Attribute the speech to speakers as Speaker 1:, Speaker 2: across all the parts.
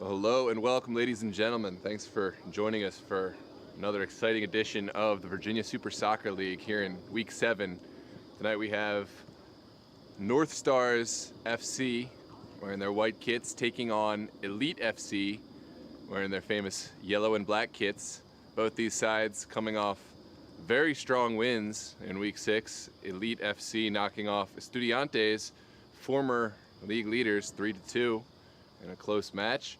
Speaker 1: Well, hello and welcome, ladies and gentlemen. Thanks for joining us for another exciting edition of the Virginia Super Soccer League here in Week 7. Tonight we have North Stars FC wearing their white kits taking on Elite FC wearing their famous yellow and black kits. Both these sides coming off very strong wins in Week 6. Elite FC knocking off Estudiantes, former league leaders, 3-2 in a close match.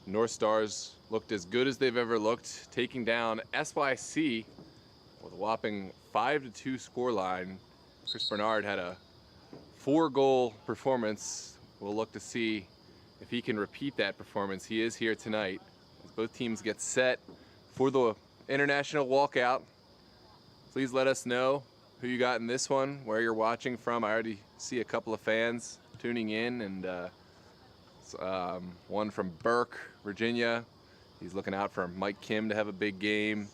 Speaker 1: North Stars looked as good as they've ever looked, taking down SYC with a whopping 5-2 scoreline. Chris Bernard had a 4-goal performance. We'll look to see if he can repeat that performance. He is here tonight as both teams get set for the international walkout. Please let us know who you got in this one, where you're watching from. I already see a couple of fans tuning in, and one from Burke, Virginia, He's looking out for Mike Kim to have a big game,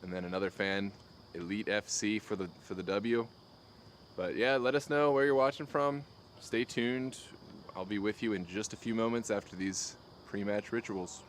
Speaker 1: and then another fan, Elite FC for the W. But yeah, let us know where you're watching from. Stay tuned. I'll be with you in just a few moments after these pre-match rituals.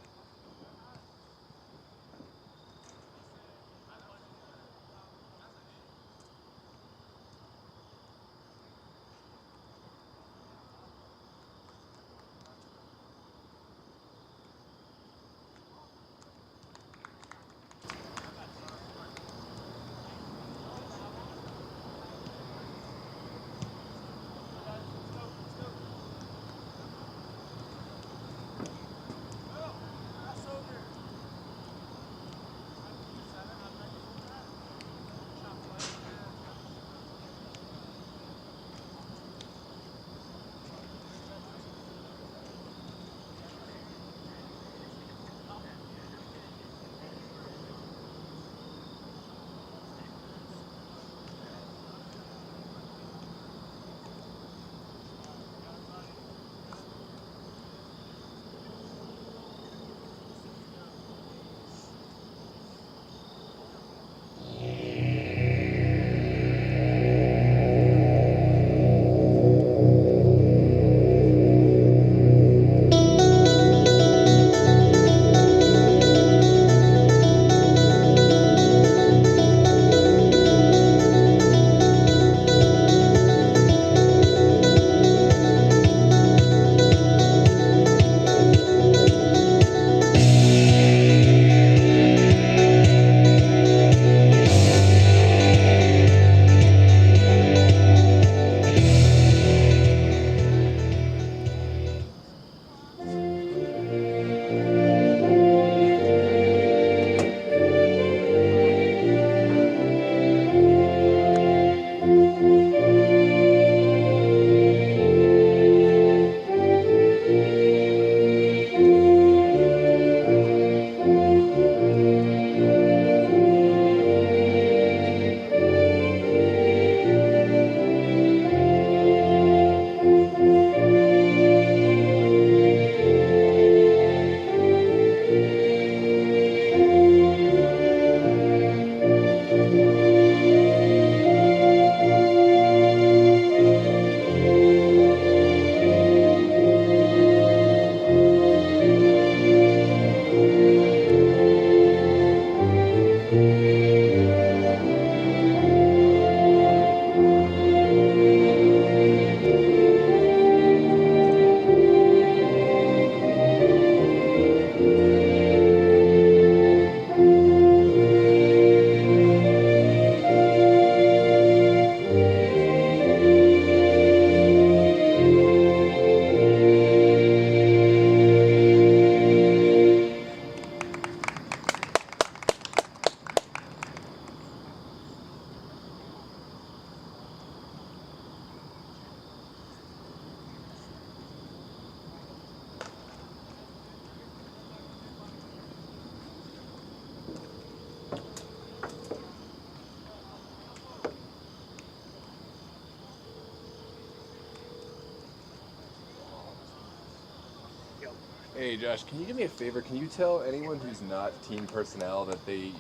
Speaker 1: Hey Josh, can you do me a favor? Can you tell anyone who's not team personnel that they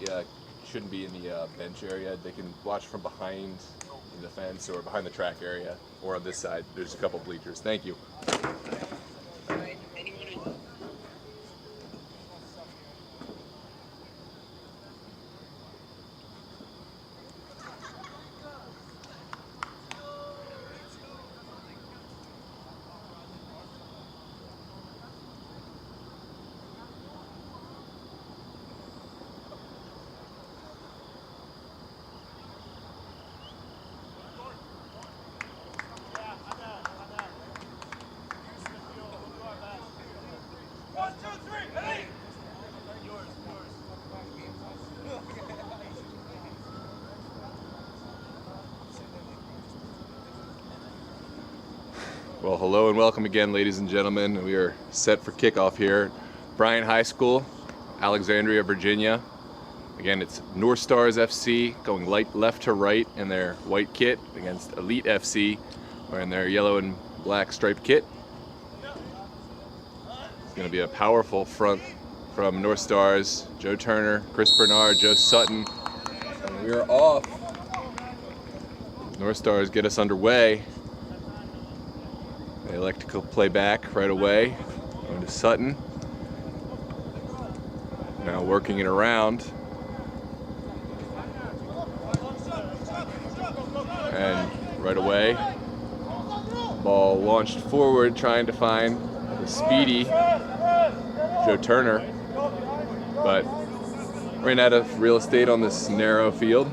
Speaker 1: shouldn't be in the bench area? They can watch from behind the fence or behind the track area, or on this side. There's a couple bleachers. Thank you. Well, hello and welcome again, ladies and gentlemen. We are set for kickoff here at Bryant High School, Alexandria, Virginia. Again, it's North Stars FC going left to right in their white kit against Elite FC wearing their yellow and black striped kit. It's going to be a powerful front from North Stars. Joe Turner, Chris Bernard, Joe Sutton. And we are off. North Stars get us underway. They elect to play back right away. Going to Sutton. Now working it around. And right away, ball launched forward, trying to find the speedy Joe Turner, but ran out of real estate on this narrow field.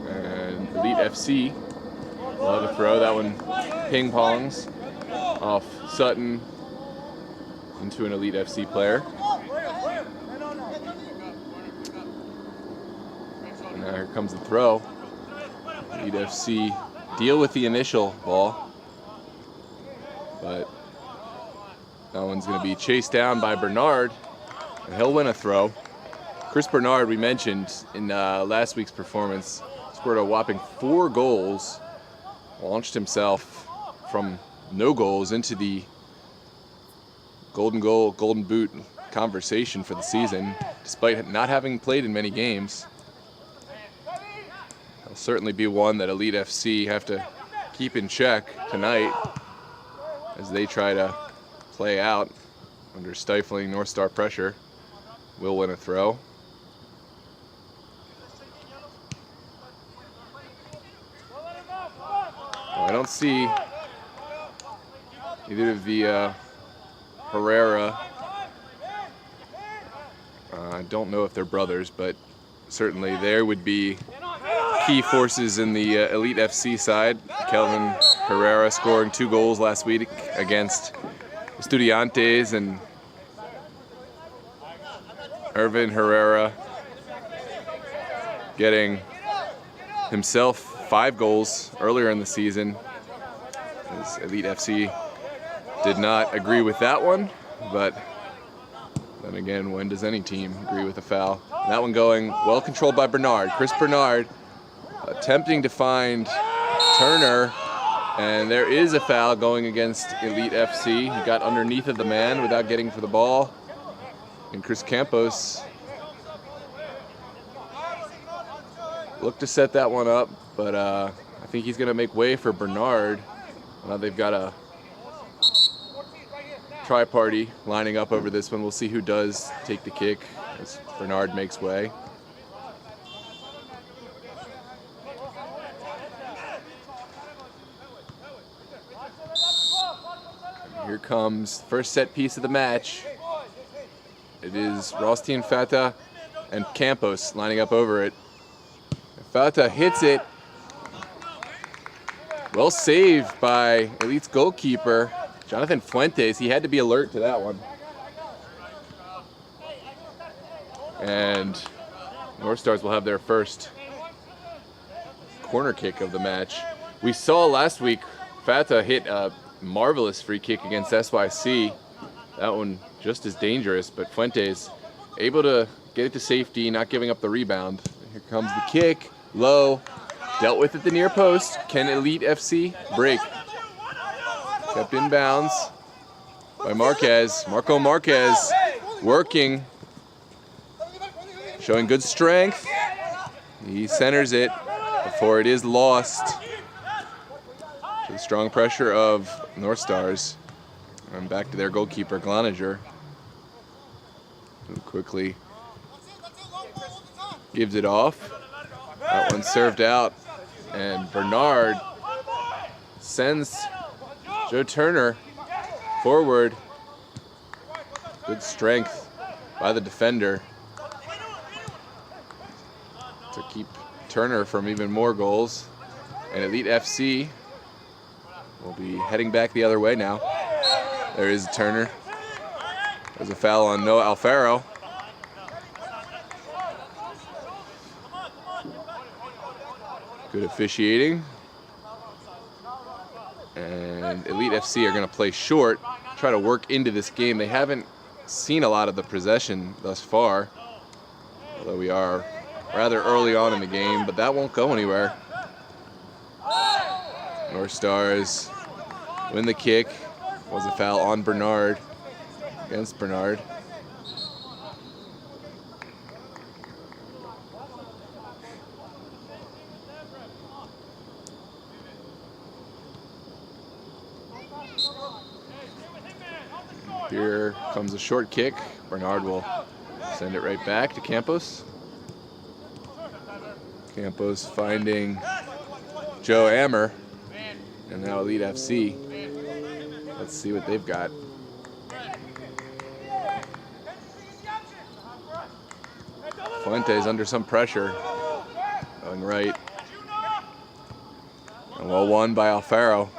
Speaker 1: And Elite FC will have a throw. That one ping pongs off Sutton into an Elite FC player. And now here comes the throw. Elite FC deal with the initial ball, but that one's going to be chased down by Bernard, and he'll win a throw. Chris Bernard, we mentioned in last week's performance, scored a whopping 4 goals, launched himself from no goals into the golden goal, golden boot conversation for the season, despite not having played in many games. It'll certainly be one that Elite FC have to keep in check tonight as they try to play out under stifling North Star pressure. Will win a throw. I don't see either of the Herrera. I don't know if they're brothers, but certainly there would be key forces in the Elite FC side. Kelvin Herrera scoring 2 goals last week against Estudiantes, and Irvin Herrera getting himself 5 goals earlier in the season. As Elite FC did not agree with that one, but then again, when does any team agree with a foul? And that one going well controlled by Bernard. Chris Bernard attempting to find Turner, and there is a foul going against Elite FC. He got underneath of the man without getting for the ball. And Chris Campos looked to set that one up, but I think he's going to make way for Bernard. Now they've got a tri-party lining up over this one. We'll see who does take the kick as Bernard makes way. Here comes first set piece of the match. It is Rothstein, Fata, and Campos lining up over it. Fata hits it. Well saved by Elite's goalkeeper, Jonathan Fuentes. He had to be alert to that one. And North Stars will have their first corner kick of the match. We saw last week Fata hit a marvelous free kick against SYC. That one just as dangerous, but Fuentes able to get it to safety, not giving up the rebound. Here comes the kick, low, dealt with at the near post. Can Elite FC break? Kept in bounds by Marquez. Marco Marquez working, showing good strength. He centers it before it is lost. The strong pressure of North Stars. And back to their goalkeeper, Gloninger. Quickly gives it off. That one served out. And Bernard sends Joe Turner forward. Good strength by the defender to keep Turner from even more goals. And Elite FC will be heading back the other way now. There is Turner. There's a foul on Noah Alfaro. Good officiating. And Elite FC are going to play short, try to work into this game. They haven't seen a lot of the possession thus far, although we are rather early on in the game, but that won't go anywhere. North Stars win the kick, Was a foul on Bernard, against Bernard. Here comes a short kick. Bernard will send it right back to Campos. Campos finding Joe Ammer, and now Elite FC. Let's see what they've got. Fuentes under some pressure, going right. And well won by Alfaro.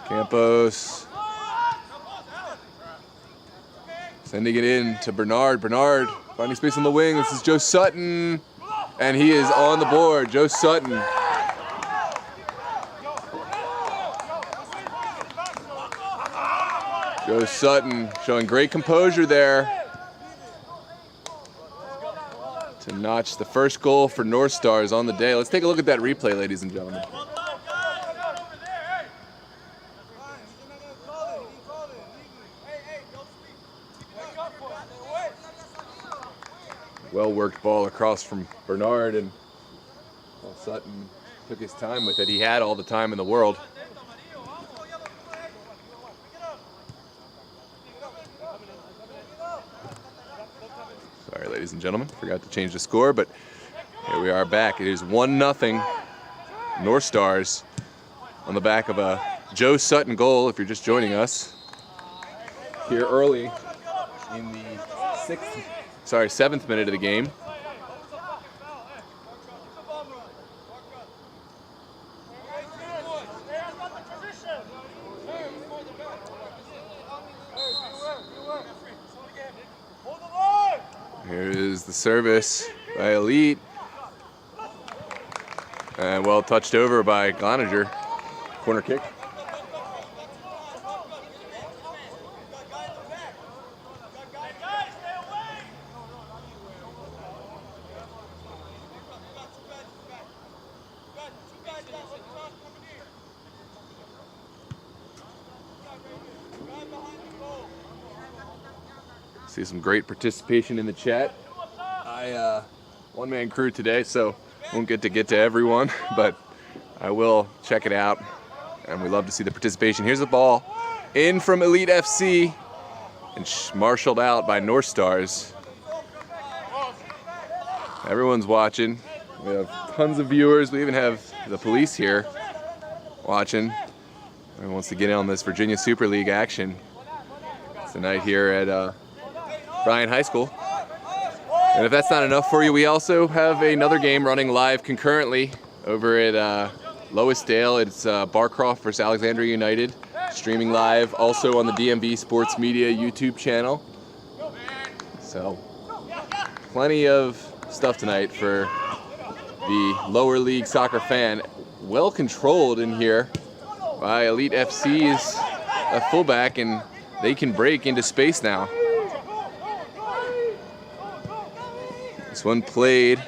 Speaker 1: Campos sending it in to Bernard. Bernard finding space on the wing. This is Joe Sutton, and he is on the board. Joe Sutton. Joe Sutton showing great composure there to notch the first goal for North Stars on the day. Let's take a look at that replay, ladies and gentlemen. Well-worked ball across from Bernard, and well, Sutton took his time with it. He had all the time in the world. Sorry, ladies and gentlemen, forgot to change the score, but here we are back. It is 1-0 North Stars on the back of a Joe Sutton goal, if you're just joining us. Here early in the 7th minute of the game. Here is the service by Elite. And well touched over by Gloninger. Corner kick. See some great participation in the chat. One-man crew today, so won't get to everyone, but I will check it out, and we love to see the participation. Here's the ball in from Elite FC and marshaled out by North Stars. Everyone's watching. We have tons of viewers. We even have the police here watching. Everyone wants to get in on this Virginia Super League action tonight here at Bryan High School. And if that's not enough for you, we also have another game running live concurrently over at Loisdale. It's Barcroft versus Alexandria United, streaming live also on the DMV Sports Media YouTube channel. So plenty of stuff tonight for the lower league soccer fan. Well controlled in here by Elite FC's a fullback, and they can break into space now. This one played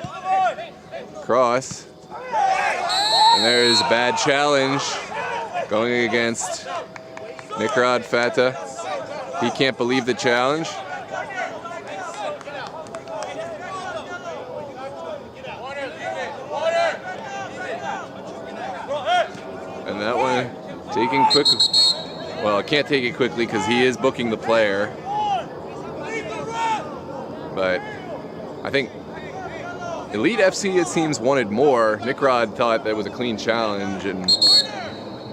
Speaker 1: across, and there's a bad challenge going against Nikrad Fata. He can't believe the challenge. And that one taken quickly. Well, I can't take it quickly because he is booking the player. But I think Elite FC, it seems, wanted more. Nikrad thought that was a clean challenge and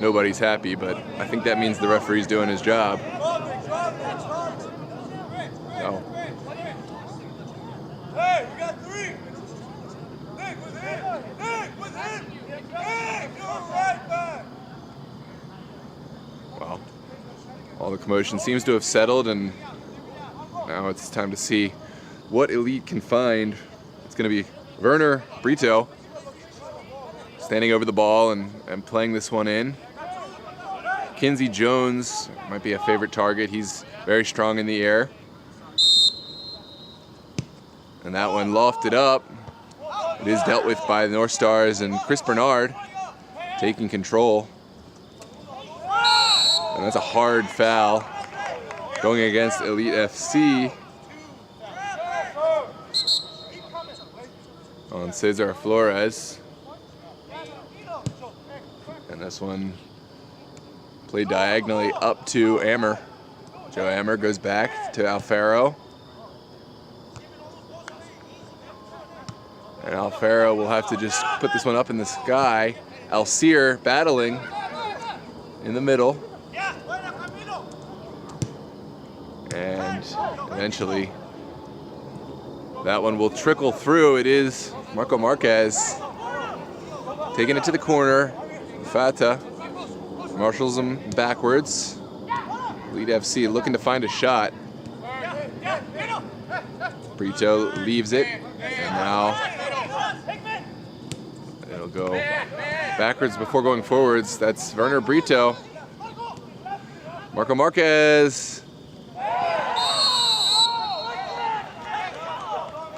Speaker 1: nobody's happy, but I think that means the referee's doing his job. So. Hey, we got three. Nick with him. Nick with him. Nick, you're right back. Well, all the commotion seems to have settled, and now it's time to see what Elite can find. It's going to be Werner Brito standing over the ball and playing this one in. Kinsey Jones might be a favorite target. He's very strong in the air. And that one lofted up. It is dealt with by the North Stars, and Chris Bernard taking control. And that's a hard foul going against Elite FC on Cesar Flores. And this one played diagonally up to Ammer. Joe Ammer goes back to Alfaro. And Alfaro will have to just put this one up in the sky. Alcir battling in the middle. And eventually that one will trickle through. It is Marco Marquez taking it to the corner. Fata marshals him backwards. Elite FC looking to find a shot. Brito leaves it, and now it'll go backwards before going forwards. That's Werner Brito. Marco Marquez.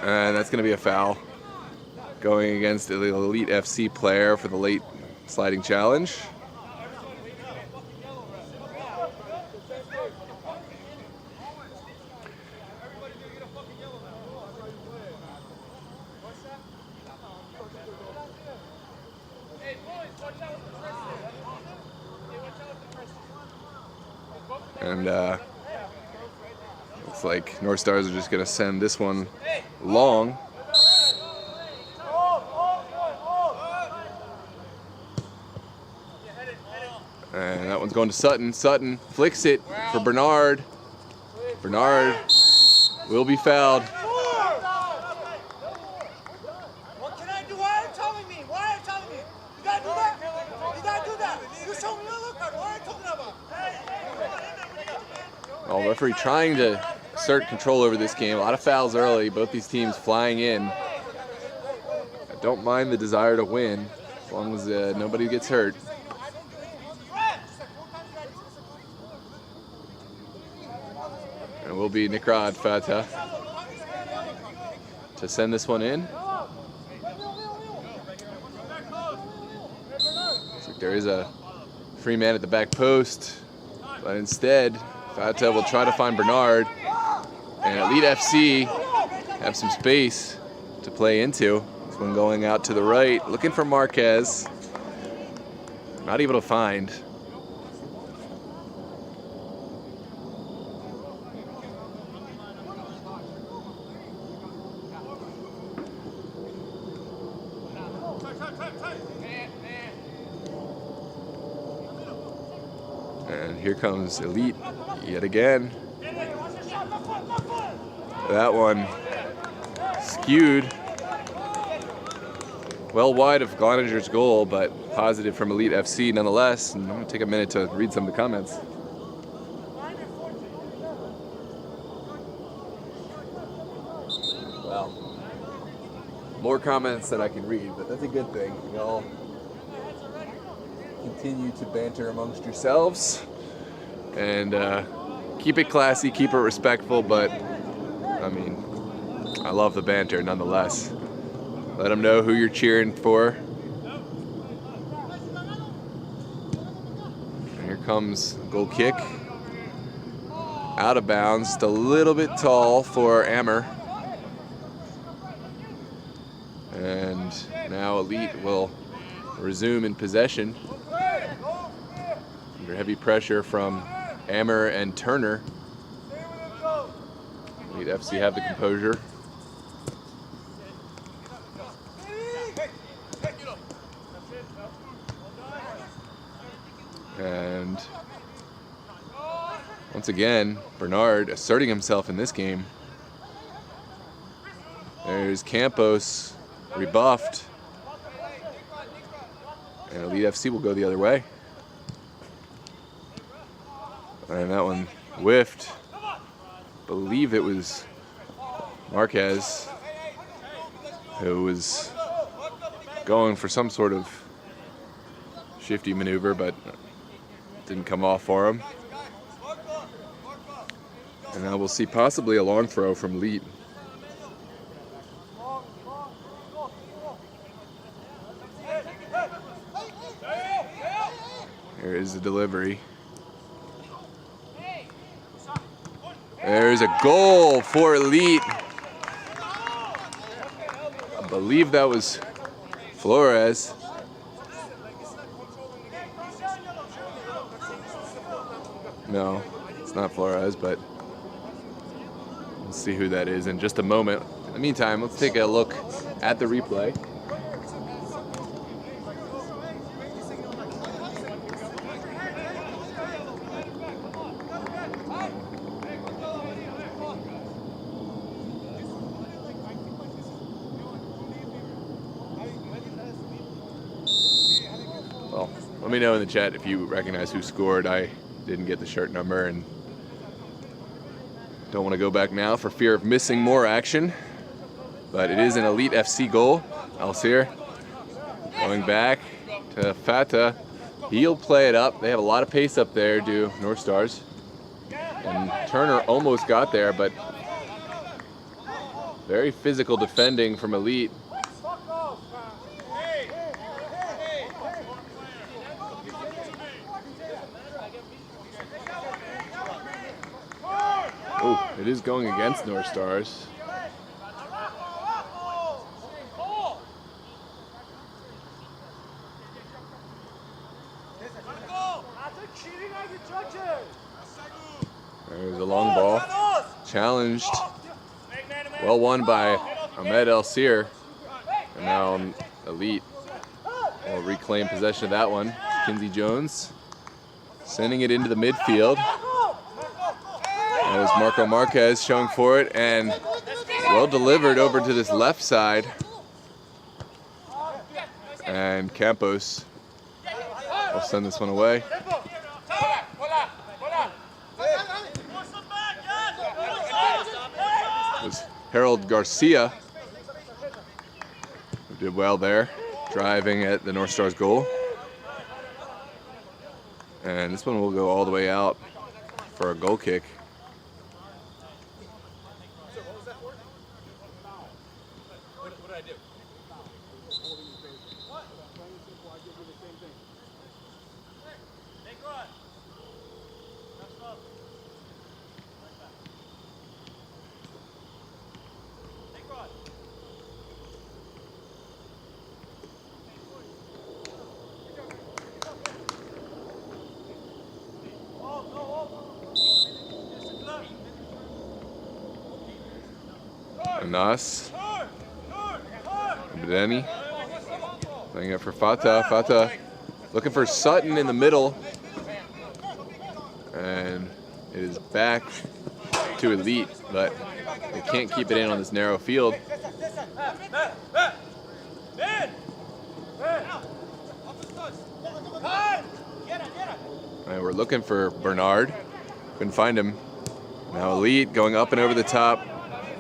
Speaker 1: And that's going to be a foul going against the Elite FC player for the late sliding challenge. And looks like North Stars are just going to send this one long. And that one's going to Sutton. Sutton flicks it for Bernard. Bernard will be fouled.
Speaker 2: What can I do? Why are you telling me? Why are you telling me? You gotta do that? You gotta do that? You show me a look card. What are you talking about?
Speaker 1: Well, referee trying to assert control over this game. A lot of fouls early. Both these teams flying in. I don't mind the desire to win as long as nobody gets hurt. And it will be Nikrad Fata to send this one in. Looks like there is a free man at the back post, but instead Fata will try to find Bernard, and Elite FC have some space to play into. This one going out to the right, looking for Marquez. Not able to find. And here comes Elite yet again. That one skewed well wide of Gloninger's goal, but positive from Elite FC nonetheless. And I'm going to take a minute to read some of the comments. Well, more comments that I can read, but that's a good thing. Y'all continue to banter amongst yourselves and keep it classy, keep it respectful, but I mean, I love the banter nonetheless. Let them know who you're cheering for. And here comes goal kick. Out of bounds, just a little bit tall for Ammer. And now Elite will resume in possession under heavy pressure from Ammer and Turner. Elite FC have the composure. And once again, Bernard asserting himself in this game. There's Campos rebuffed. And Elite FC will go the other way. And that one whiffed. Believe it was Marquez who was going for some sort of shifty maneuver, but didn't come off for him. And now we'll see possibly a long throw from Elite. Here is the delivery. There's a goal for Elite. I believe that was Flores. No, it's not Flores, but we'll see who that is in just a moment. In the meantime, let's take a look at the replay. Well, let me know in the chat if you recognize who scored. I didn't get the shirt number and don't want to go back now for fear of missing more action. But it is an Elite FC goal. Alcir going back to Fata. He'll play it up. They have a lot of pace up there, do North Stars. And Turner almost got there, but very physical defending from Elite. Oh, it is going against North Stars. There's a long ball. Challenged. Well won by Ahmed Alcir. And now Elite will reclaim possession of that one. Kinsey Jones sending it into the midfield. There's Marco Marquez showing for it, and well delivered over to this left side. And Campos will send this one away. It was Harold Garcia who did well there, driving at the North Stars goal. And this one will go all the way out for a goal kick. Anas, Abdeni, playing it for Fata. Fata looking for Sutton in the middle. And it is back to Elite, but they can't keep it in on this narrow field. And we're looking for Bernard. Couldn't find him. Now Elite going up and over the top.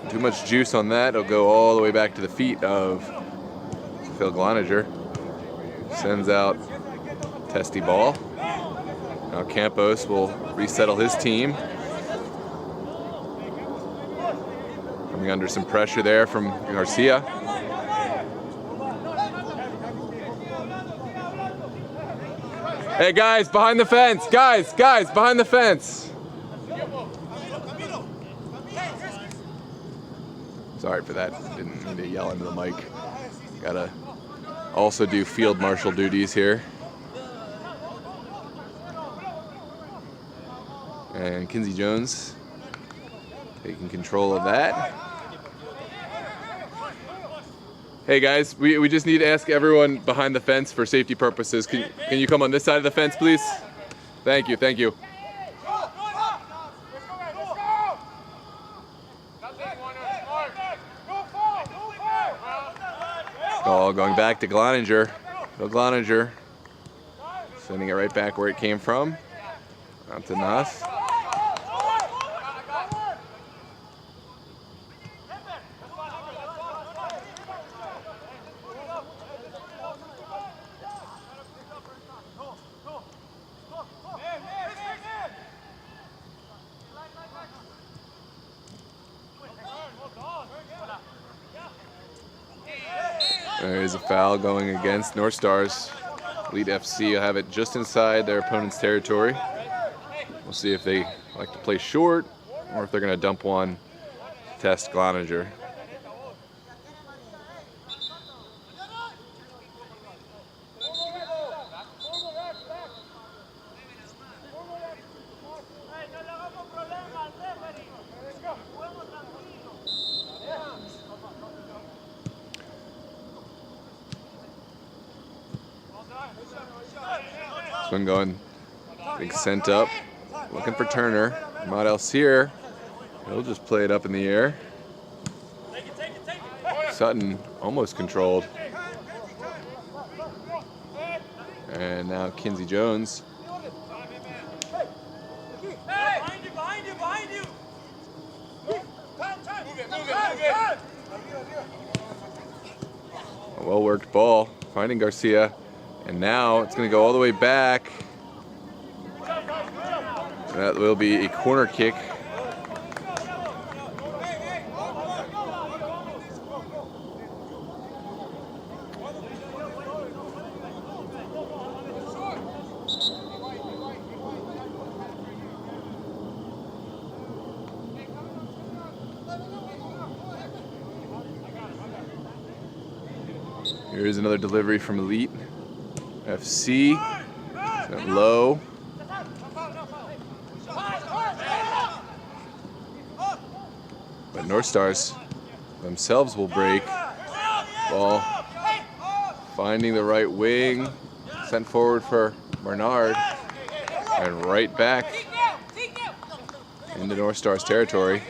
Speaker 1: Too much juice on that. It'll go all the way back to the feet of Phil Gloninger. Sends out testy ball. Now Campos will resettle his team. Coming under some pressure there from Garcia. Hey guys, behind the fence. Guys, behind the fence. Sorry for that, didn't mean to yell into the mic. Gotta also do field marshal duties here. And Kinsey Jones taking control of that. Hey guys, we just need to ask everyone behind the fence for safety purposes. Can you come on this side of the fence, please? Thank you, thank you. Ball going back to Gloninger. Phil Gloninger sending it right back where it came from. Out to Nas. There is a foul going against North Stars. Elite FC will have it just inside their opponent's territory. We'll see if they like to play short or if they're going to dump one, test Gloninger. This one going big sent up, looking for Turner. Ahmad Al-Seer, he'll just play it up in the air. Sutton almost controlled. And now Kinsey Jones. A well-worked ball, finding Garcia. And now it's going to go all the way back. That will be a corner kick. Here's another delivery from Elite FC. Sent low. But North Stars themselves will break. Ball finding the right wing. Sent forward for Bernard. And right back into North Stars territory.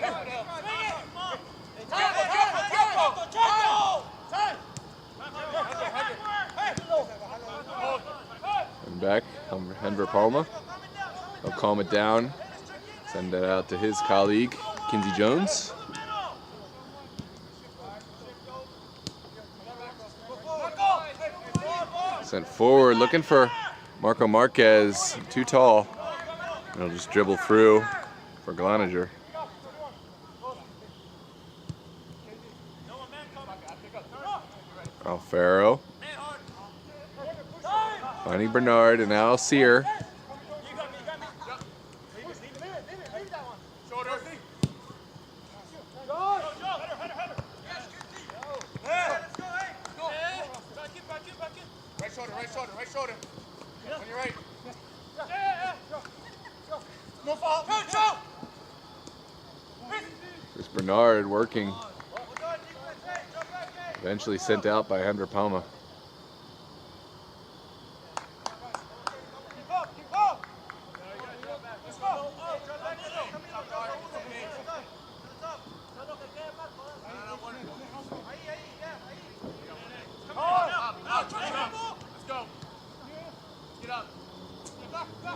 Speaker 1: And back, Henver Palma. He'll calm it down. Send it out to his colleague, Kinsey Jones. Sent forward, looking for Marco Marquez, too tall. He'll just dribble through for Gloninger. Alfaro. Finding Bernard and now Al-Seer.
Speaker 2: Right shoulder. On your right. No foul.
Speaker 1: There's Bernard working. Eventually sent out by Henry Palma.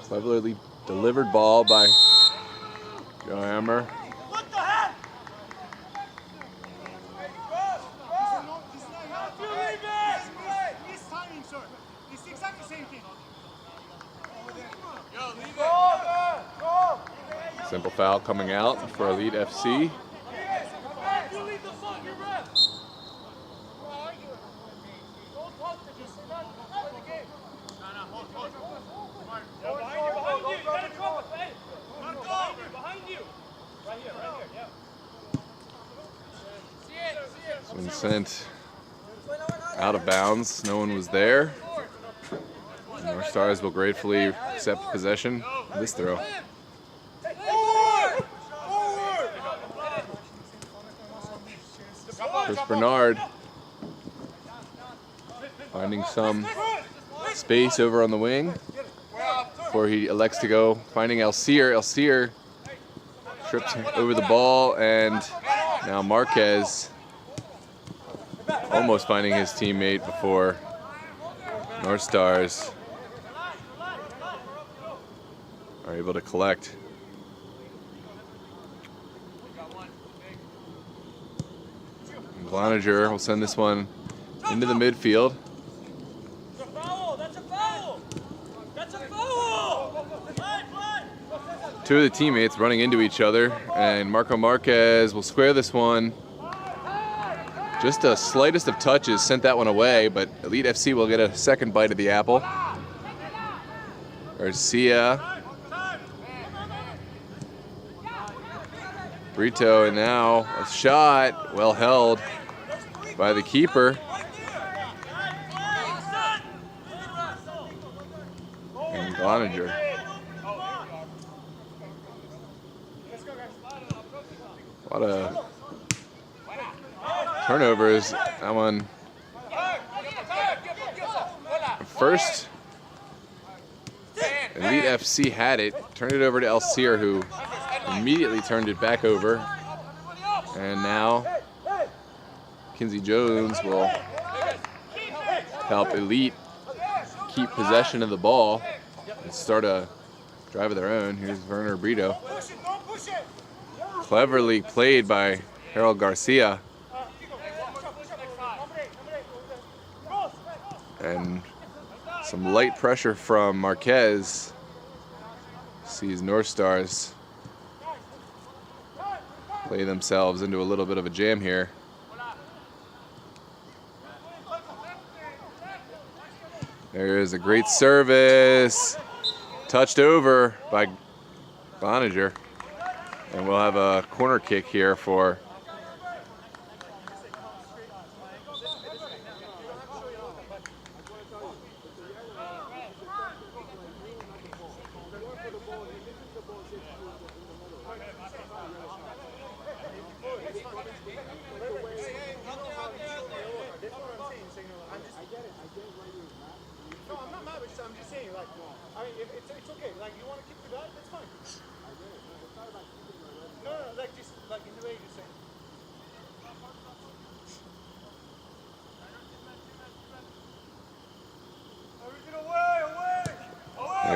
Speaker 1: Cleverly delivered ball by Joe Hammer. Simple foul coming out for Elite FC. This one sent out of bounds. No one was there. North Stars will gratefully accept possession of this throw. Chris Bernard finding some space over on the wing before he elects to go. Finding Al-Seer. Al-Seer trips over the ball, and now Marquez almost finding his teammate before North Stars are able to collect. Gloninger will send this one into the midfield. Two of the teammates running into each other, and Marco Marquez will square this one. Just the slightest of touches sent that one away, but Elite FC will get a second bite of the apple. Garcia. Brito, and now a shot, well held by the keeper. And Cloninger. A lot of turnovers. That one. First, Elite FC had it, turned it over to El Sear, who immediately turned it back over. And now Kinsey Jones will help Elite keep possession of the ball and start a drive of their own. Here's Werner Brito. Cleverly played by Harold Garcia. And some light pressure from Marquez. Sees North Stars play themselves into a little bit of a jam here. There is a great service. Touched over by Cloninger. And we'll have a corner kick here for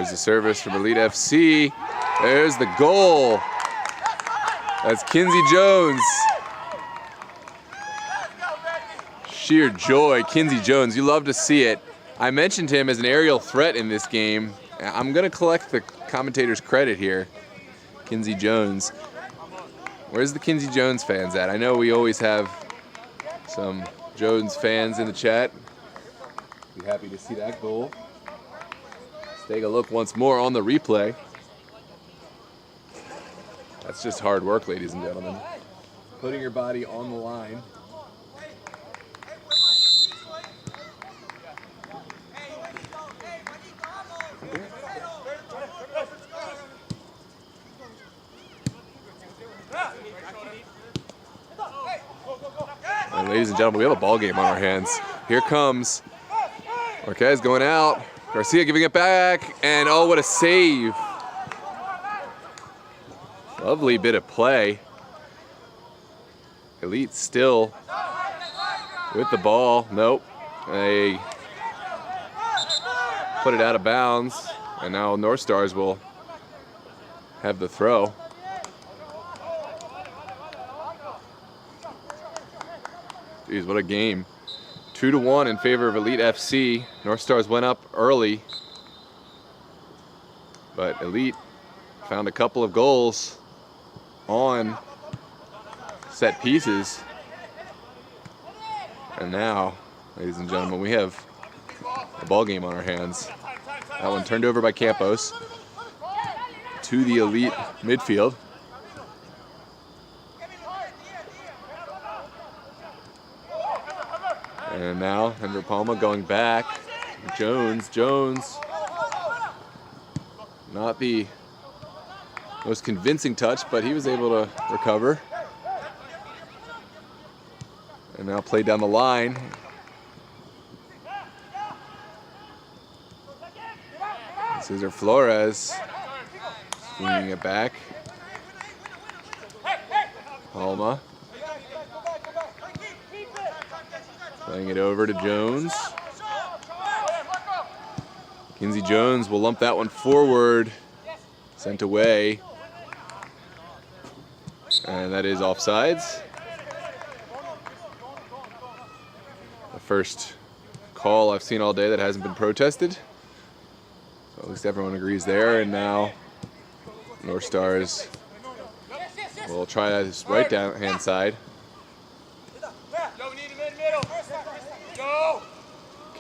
Speaker 1: There's the service from Elite FC. There's the goal. That's Kinsey Jones. Sheer joy, Kinsey Jones. You love to see it. I mentioned him as an aerial threat in this game. I'm going to collect the commentator's credit here. Kinsey Jones. Where's the Kinsey Jones fans at? I know we always have some Jones fans in the chat. Be happy to see that goal. Take a look once more on the replay. That's just hard work, ladies and gentlemen. Putting your body on the line. And ladies and gentlemen, we have a ball game on our hands. Here comes Marquez going out. Garcia giving it back, and oh, what a save. Lovely bit of play. Elite still with the ball. Nope. They put it out of bounds, and now North Stars will have the throw. Jeez, what a game. 2-1 in favor of Elite FC. North Stars went up early, but Elite found a couple of goals on set pieces. And now, ladies and gentlemen, we have a ball game on our hands. That one turned over by Campos to the Elite midfield. And now Henry Palma going back. Jones. Not the most convincing touch, but he was able to recover. And now play down the line. Cesar Flores swinging it back. Palma. Playing it over to Jones. Kinsey Jones will lump that one forward. Sent away. And that is offsides. The first call I've seen all day that hasn't been protested. So at least everyone agrees there. And now North Stars will try this right down hand side.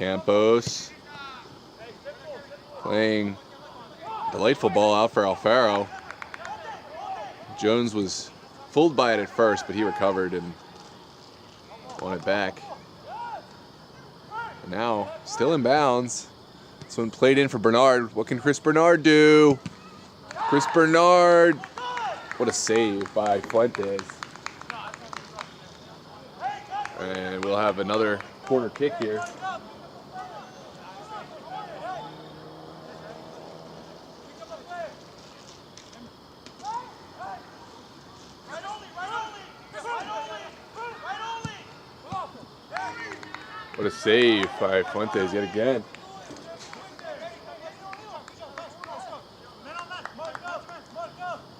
Speaker 1: Campos playing delightful ball out for Alfaro. Jones was fooled by it at first, but he recovered and won it back. And now, still in bounds. This one played in for Bernard. What can Chris Bernard do? Chris Bernard. What a save by Fuentes. And we'll have another corner kick here. What a save by Fuentes yet again.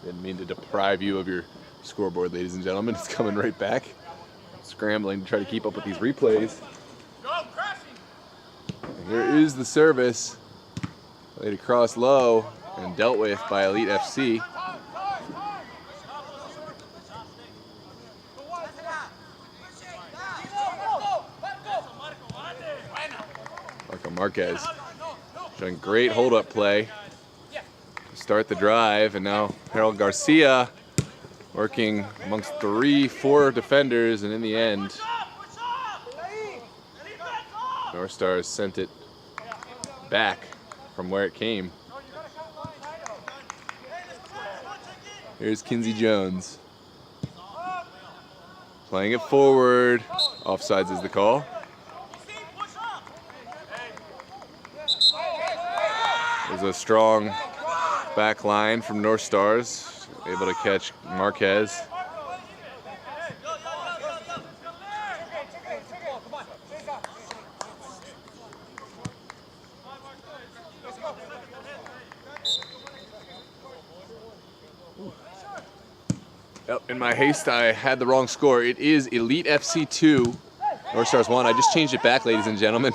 Speaker 1: Didn't mean to deprive you of your scoreboard, ladies and gentlemen. It's coming right back. Scrambling to try to keep up with these replays. And here is the service. Laid across low and dealt with by Elite FC. Marco Marquez showing great hold-up play to start the drive, and now Harold Garcia working amongst 3-4 defenders, and in the end, North Stars sent it back from where it came. Here's Kinsey Jones. Playing it forward. Offsides is the call. There's a strong back line from North Stars, able to catch Marquez. Yep, in my haste, I had the wrong score. It is Elite FC 2, North Stars 1. I just changed it back, ladies and gentlemen.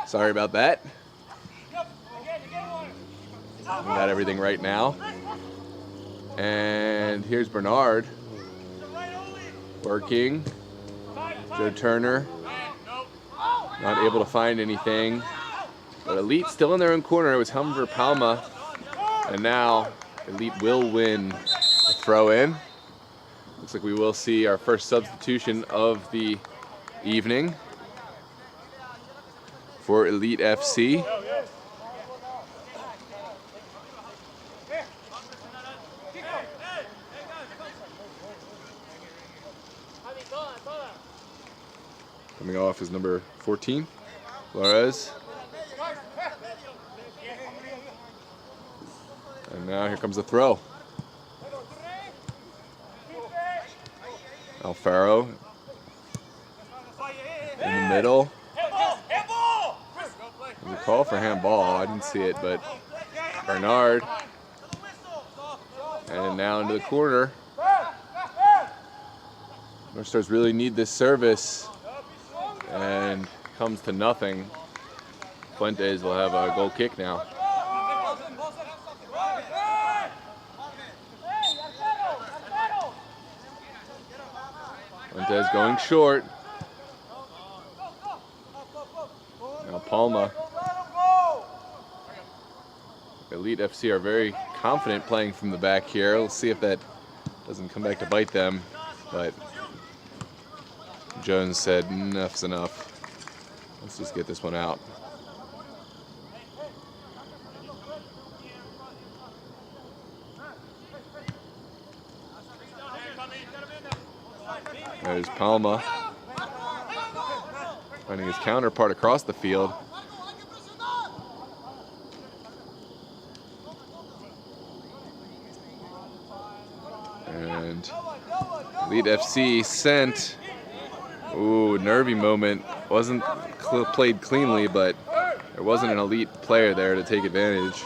Speaker 1: Sorry about that. We got everything right now. And here's Bernard working. Joe Turner not able to find anything. But Elite still in their own corner. It was Humber Palma. And now Elite will win a throw in. Looks like we will see our first substitution of the evening for Elite FC. Coming off is number 14, Flores. And now here comes the throw. Alfaro in the middle. There's a call for handball. I didn't see it, but Bernard. And now into the corner. North Stars really need this service. And comes to nothing. Fuentes will have a goal kick now. Fuentes going short. Now Palma. Elite FC are very confident playing from the back here. We'll see if that doesn't come back to bite them. But Jones said, enough's enough. Let's just get this one out. There's Palma finding his counterpart across the field. And Elite FC sent. Ooh, nervy moment. Wasn't played cleanly, but there wasn't an elite player there to take advantage.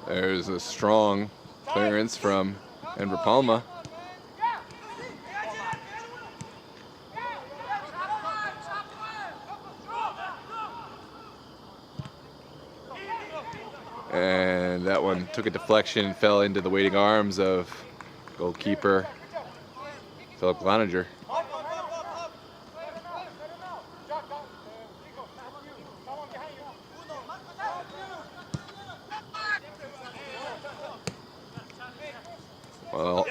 Speaker 1: There's a strong clearance from Enver Palma. And that one took a deflection and fell into the waiting arms of goalkeeper Philip Glaninger. Well,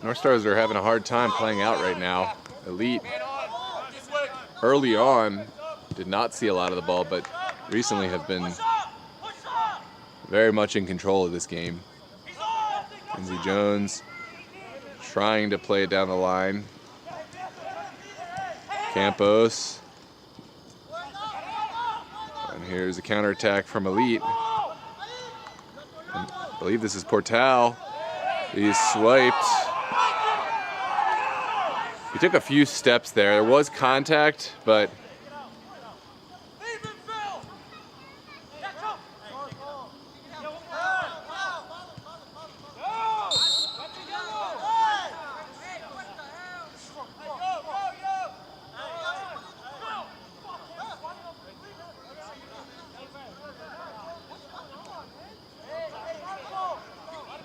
Speaker 1: North Stars are having a hard time playing out right now. Elite early on did not see a lot of the ball, but recently have been very much in control of this game. Kinsey Jones trying to play it down the line. Campos. And here's a counterattack from Elite. And I believe this is Portal. He's swiped. He took a few steps there. There was contact, but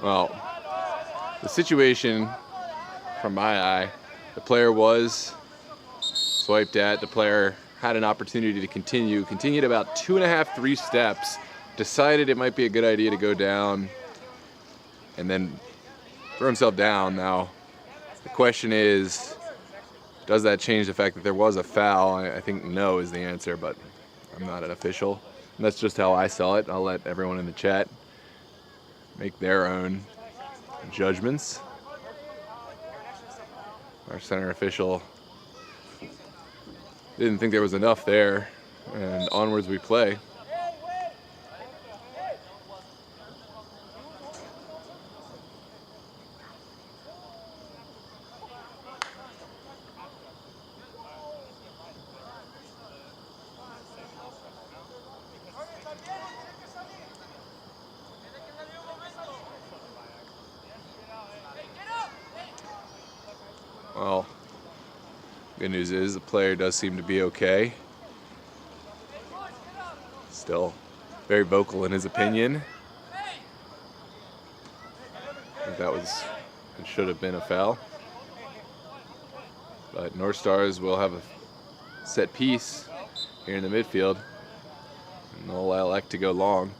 Speaker 1: well, the situation from my eye, the player was swiped at. The player had an opportunity to continued about 2.5, 3 steps, decided it might be a good idea to go down and then throw himself down. Now, the question is, does that change the fact that there was a foul? I think no is the answer, but I'm not an official. And that's just how I saw it. I'll let everyone in the chat make their own judgments. Our center official didn't think there was enough there, and onwards we play. Well, good news is the player does seem to be okay. Still very vocal in his opinion. I think that was, it should have been a foul. But North Stars will have a set piece here in the midfield, and they'll elect to go long.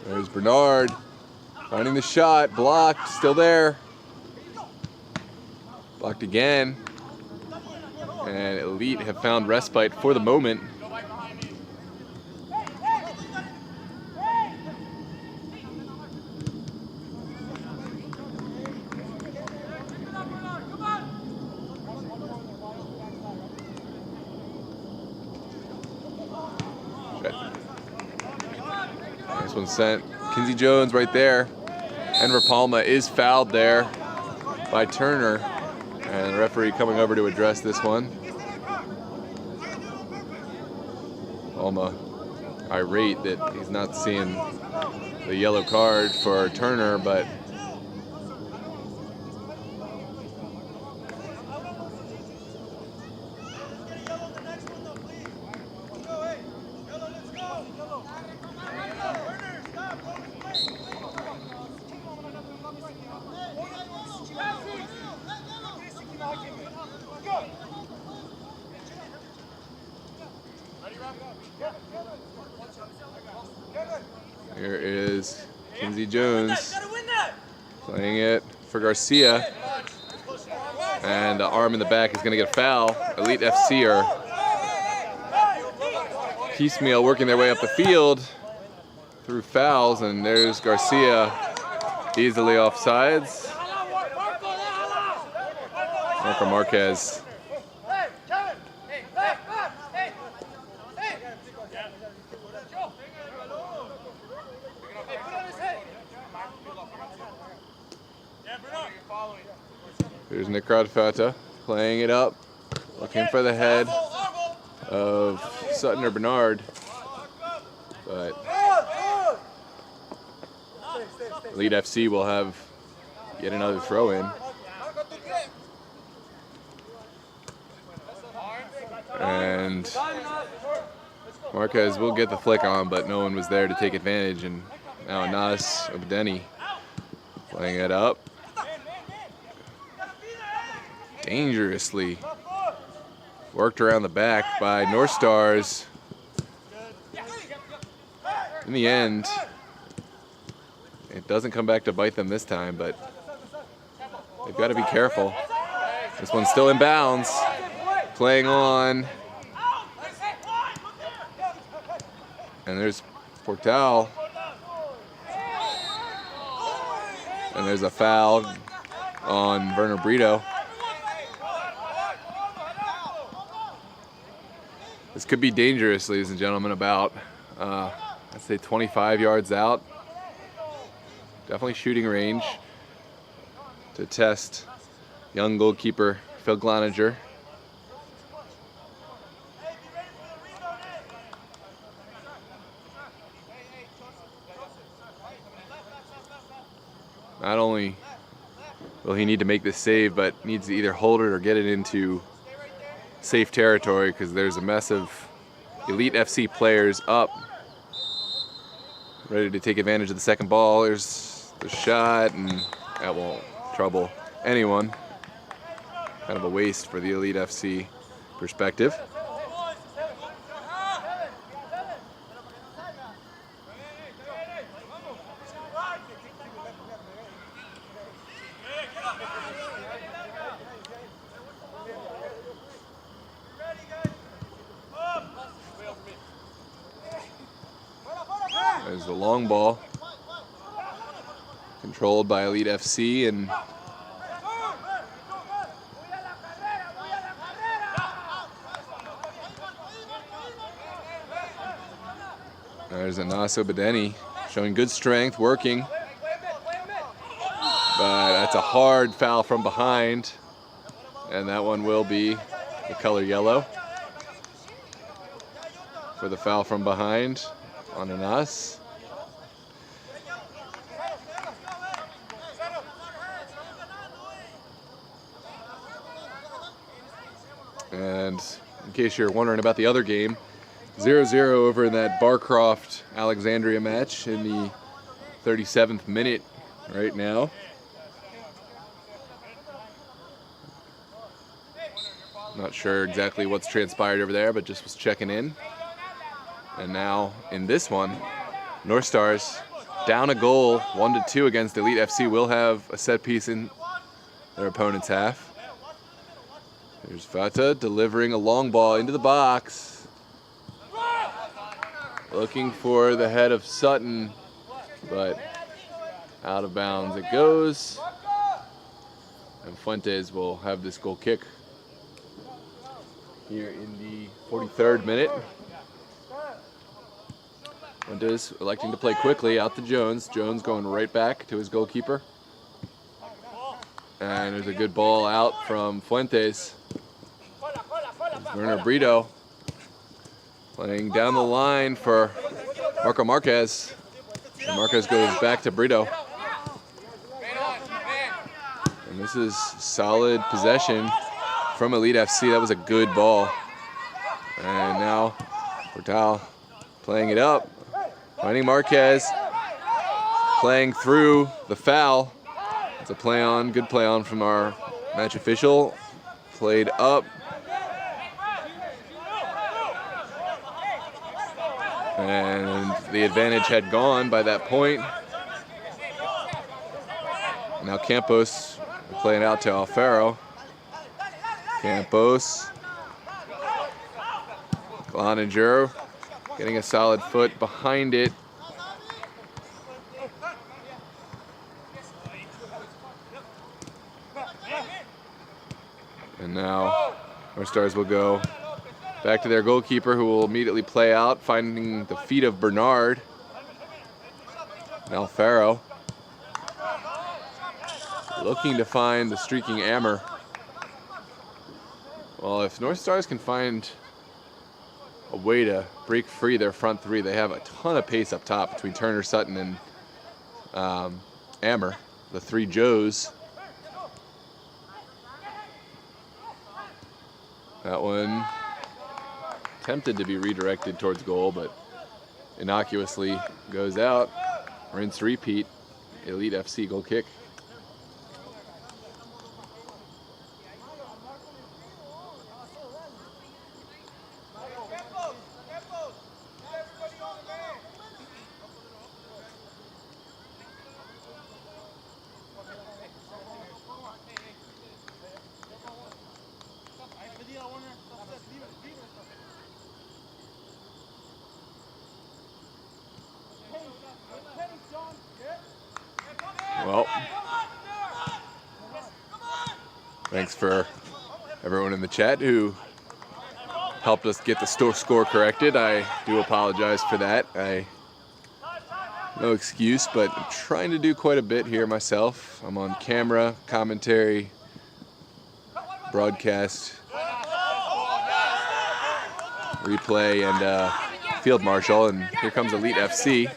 Speaker 1: There's Bernard. Finding the shot, blocked, still there. Blocked again. And Elite have found respite for the moment. Nice one sent. Kinsey Jones right there. And Rapalma is fouled there by Turner. And the referee coming over to address this one. Rapalma irate that he's not seeing the yellow card for Turner, but here is Kinsey Jones playing it for Garcia. And the arm in the back is going to get a foul. Elite FC are piecemeal working their way up the field through fouls, and there's Garcia easily offsides. Marco Marquez. Here's Nick Radfata playing it up, looking for the head of Sutton or Bernard, but Elite FC will have yet another throw in. And And Marquez will get the flick on, but no one was there to take advantage. And now Anas Obdeni playing it up. Dangerously worked around the back by North Stars. In the end, it doesn't come back to bite them this time, but they've got to be careful. This one's still in bounds. Playing on. And there's Portal. And there's a foul on Werner Brito. This could be dangerous, ladies and gentlemen, about, I'd say 25 yards out. Definitely shooting range to test young goalkeeper Phil Gloninger. Not only will he need to make this save, but needs to either hold it or get it into safe territory, because there's a mess of Elite FC players up, ready to take advantage of the second ball. There's the shot, and that won't trouble anyone. Kind of a waste for the Elite FC perspective. There's the long ball, controlled by Elite FC, and there's Anas Obdeni showing good strength, working, but that's a hard foul from behind, and that one will be the color yellow for the foul from behind on Anas. And in case you're wondering about the other game, 0-0 over in that Barcroft Alexandria match in the 37th minute right now. Not sure exactly what's transpired over there, but just was checking in. And now in this one, North Stars down a goal, 1-2 against Elite FC, will have a set piece in their opponent's half. There's Fata delivering a long ball into the box. Looking for the head of Sutton, but out of bounds it goes. And Fuentes will have this goal kick here in the 43rd minute. Fuentes electing to play quickly out to Jones. Jones going right back to his goalkeeper. And there's a good ball out from Fuentes. Werner Brito playing down the line for Marco Marquez. And Marquez goes back to Brito. And this is solid possession from Elite FC. That was a good ball. And now Portal playing it up. Finding Marquez. Playing through the foul. It's a play on, good play on from our match official. Played up. And the advantage had gone by that point. Now Campos playing out to Alfaro. Campos. Gloninger getting a solid foot behind it. And now our Stars will go back to their goalkeeper, who will immediately play out, finding the feet of Bernard. Alfaro looking to find the streaking Ammer. Well, if North Stars can find a way to break free their front three, they have a ton of pace up top between Turner, Sutton, and Ammer, the three Joes. That one attempted to be redirected towards goal, but innocuously goes out. Rinse repeat, Elite FC goal kick. Well, thanks for everyone in the chat who helped us get the score corrected. I do apologize for that. No excuse, but I'm trying to do quite a bit here myself. I'm on camera, commentary, broadcast, replay, and field marshal. And here comes Elite FC.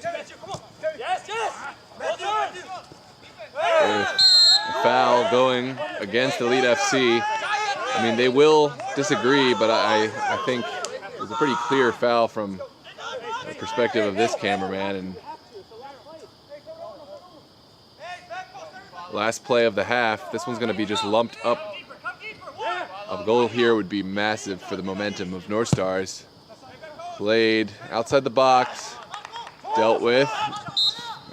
Speaker 1: With a foul going against Elite FC. I mean, they will disagree, but I think it was a pretty clear foul from the perspective of this cameraman. And last play of the half, this one's going to be just lumped up. A goal here would be massive for the momentum of North Stars. Played outside the box, dealt with,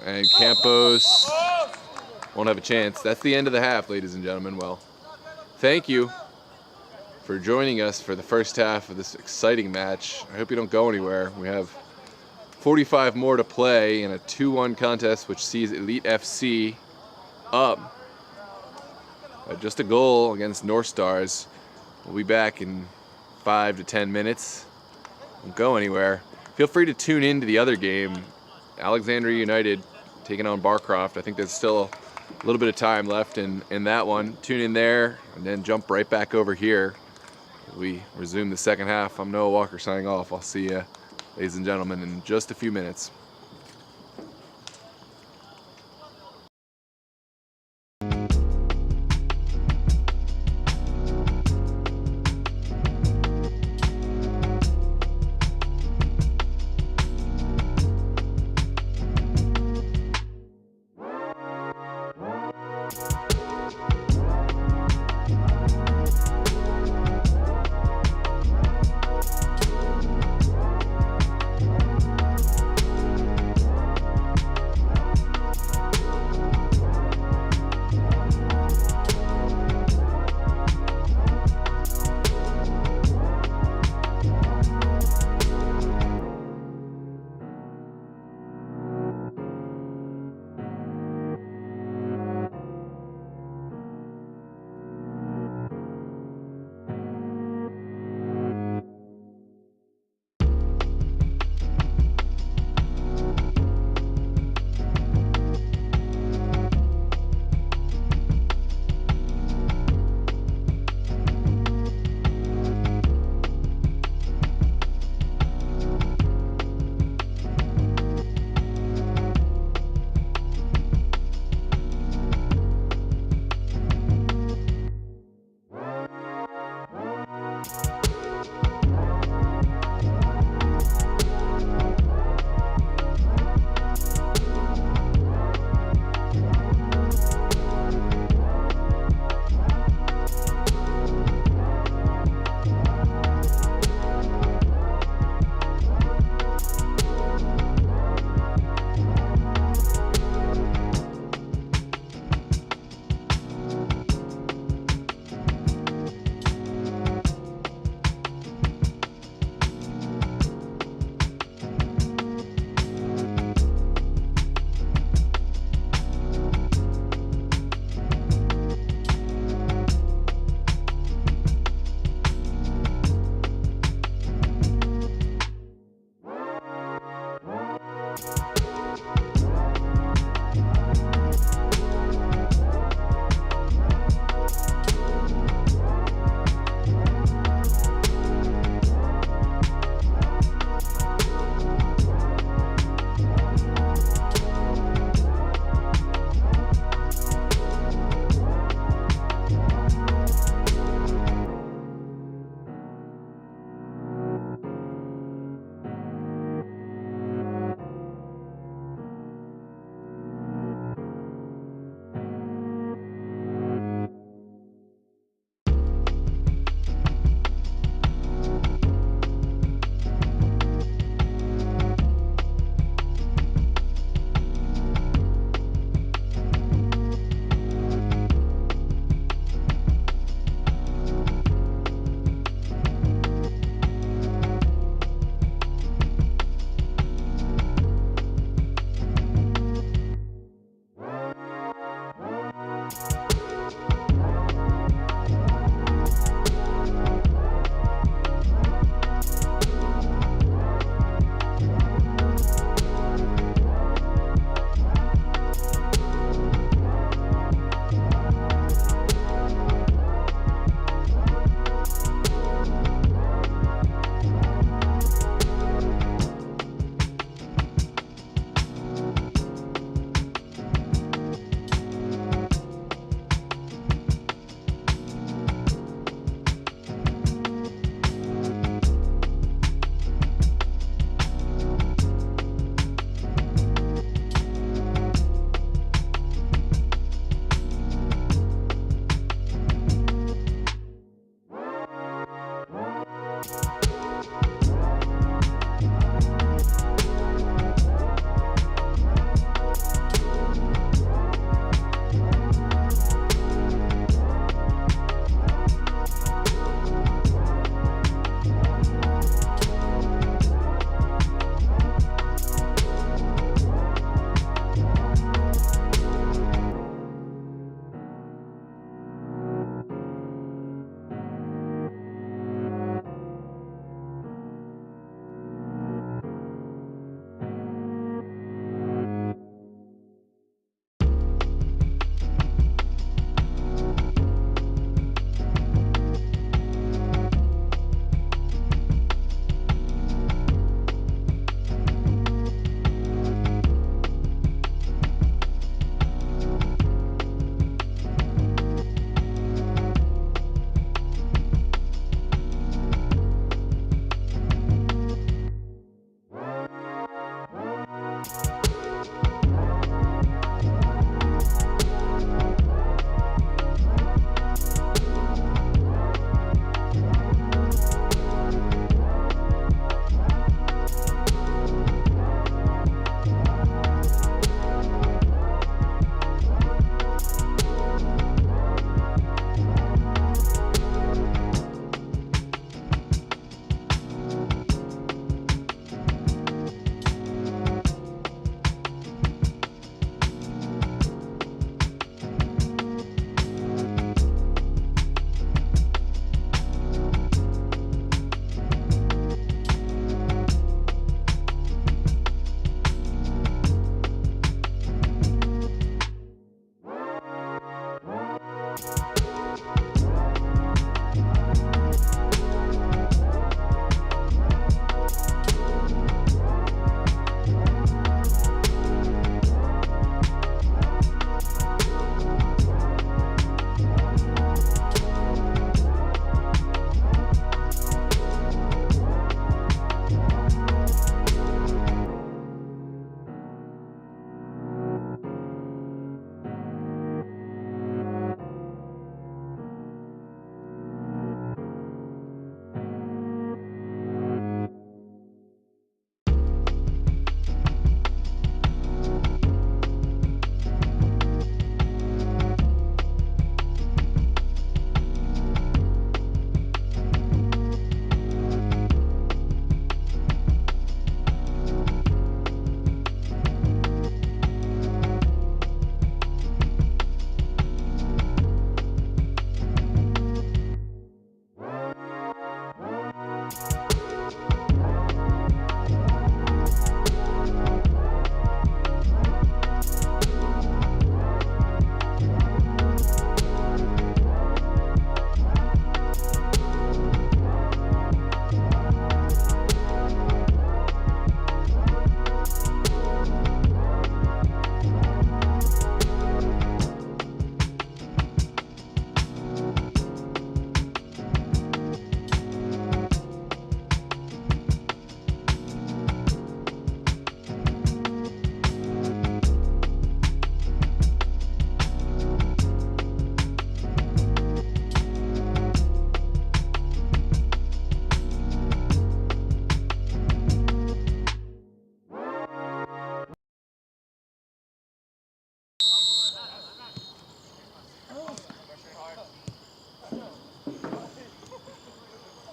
Speaker 1: and Campos won't have a chance. That's the end of the half, ladies and gentlemen. Well, thank you for joining us for the first half of this exciting match. I hope you don't go anywhere. We have 45 more to play in a 2-1 contest, which sees Elite FC up just a goal against North Stars. We'll be back in 5 to 10 minutes. Don't go anywhere. Feel free to tune in to the other game, Alexandria United taking on Barcroft. I think there's still a little bit of time left in that one. Tune in there and then jump right back over here. We resume the second half. I'm Noah Walker signing off. I'll see you, ladies and gentlemen, in just a few minutes.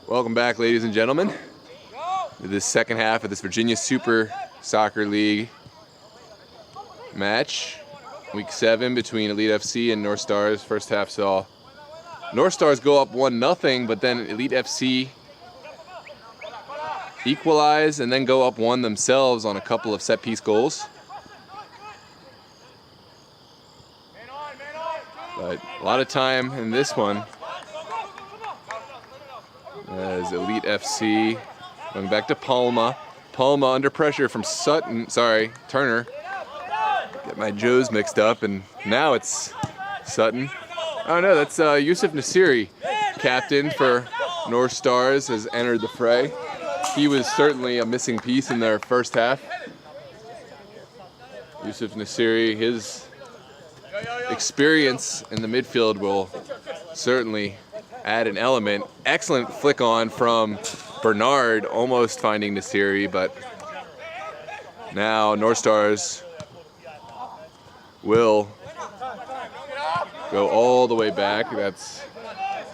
Speaker 1: Welcome back, ladies and gentlemen, to this second half of this Virginia Super Soccer League match. Week 7 between Elite FC and North Stars. First half saw North Stars go up 1-0, but then Elite FC equalize and then go up 1 themselves on a couple of set-piece goals. But a lot of time in this one as Elite FC going back to Palma. Palma under pressure from Turner. Get my Joes mixed up, and now it's Sutton. Oh no, that's Yusuf Nasiri, captain for North Stars, has entered the fray. He was certainly a missing piece in their first half. Yusuf Nasiri, his experience in the midfield will certainly add an element. Excellent flick on from Bernard, almost finding Nasiri, but now North Stars will go all the way back. That's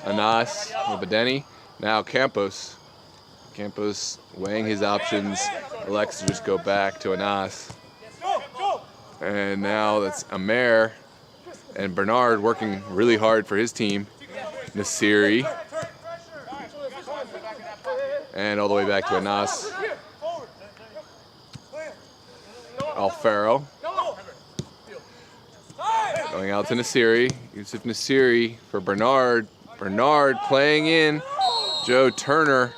Speaker 1: Anas with Badeni. Now Campos. Campos weighing his options. Elects to just go back to Anas. And now that's Amer and Bernard working really hard for his team. Nasiri. And all the way back to Anas. Alfaro. Going out to Nasiri. Yusuf Nasiri for Bernard. Bernard playing in. Joe Turner.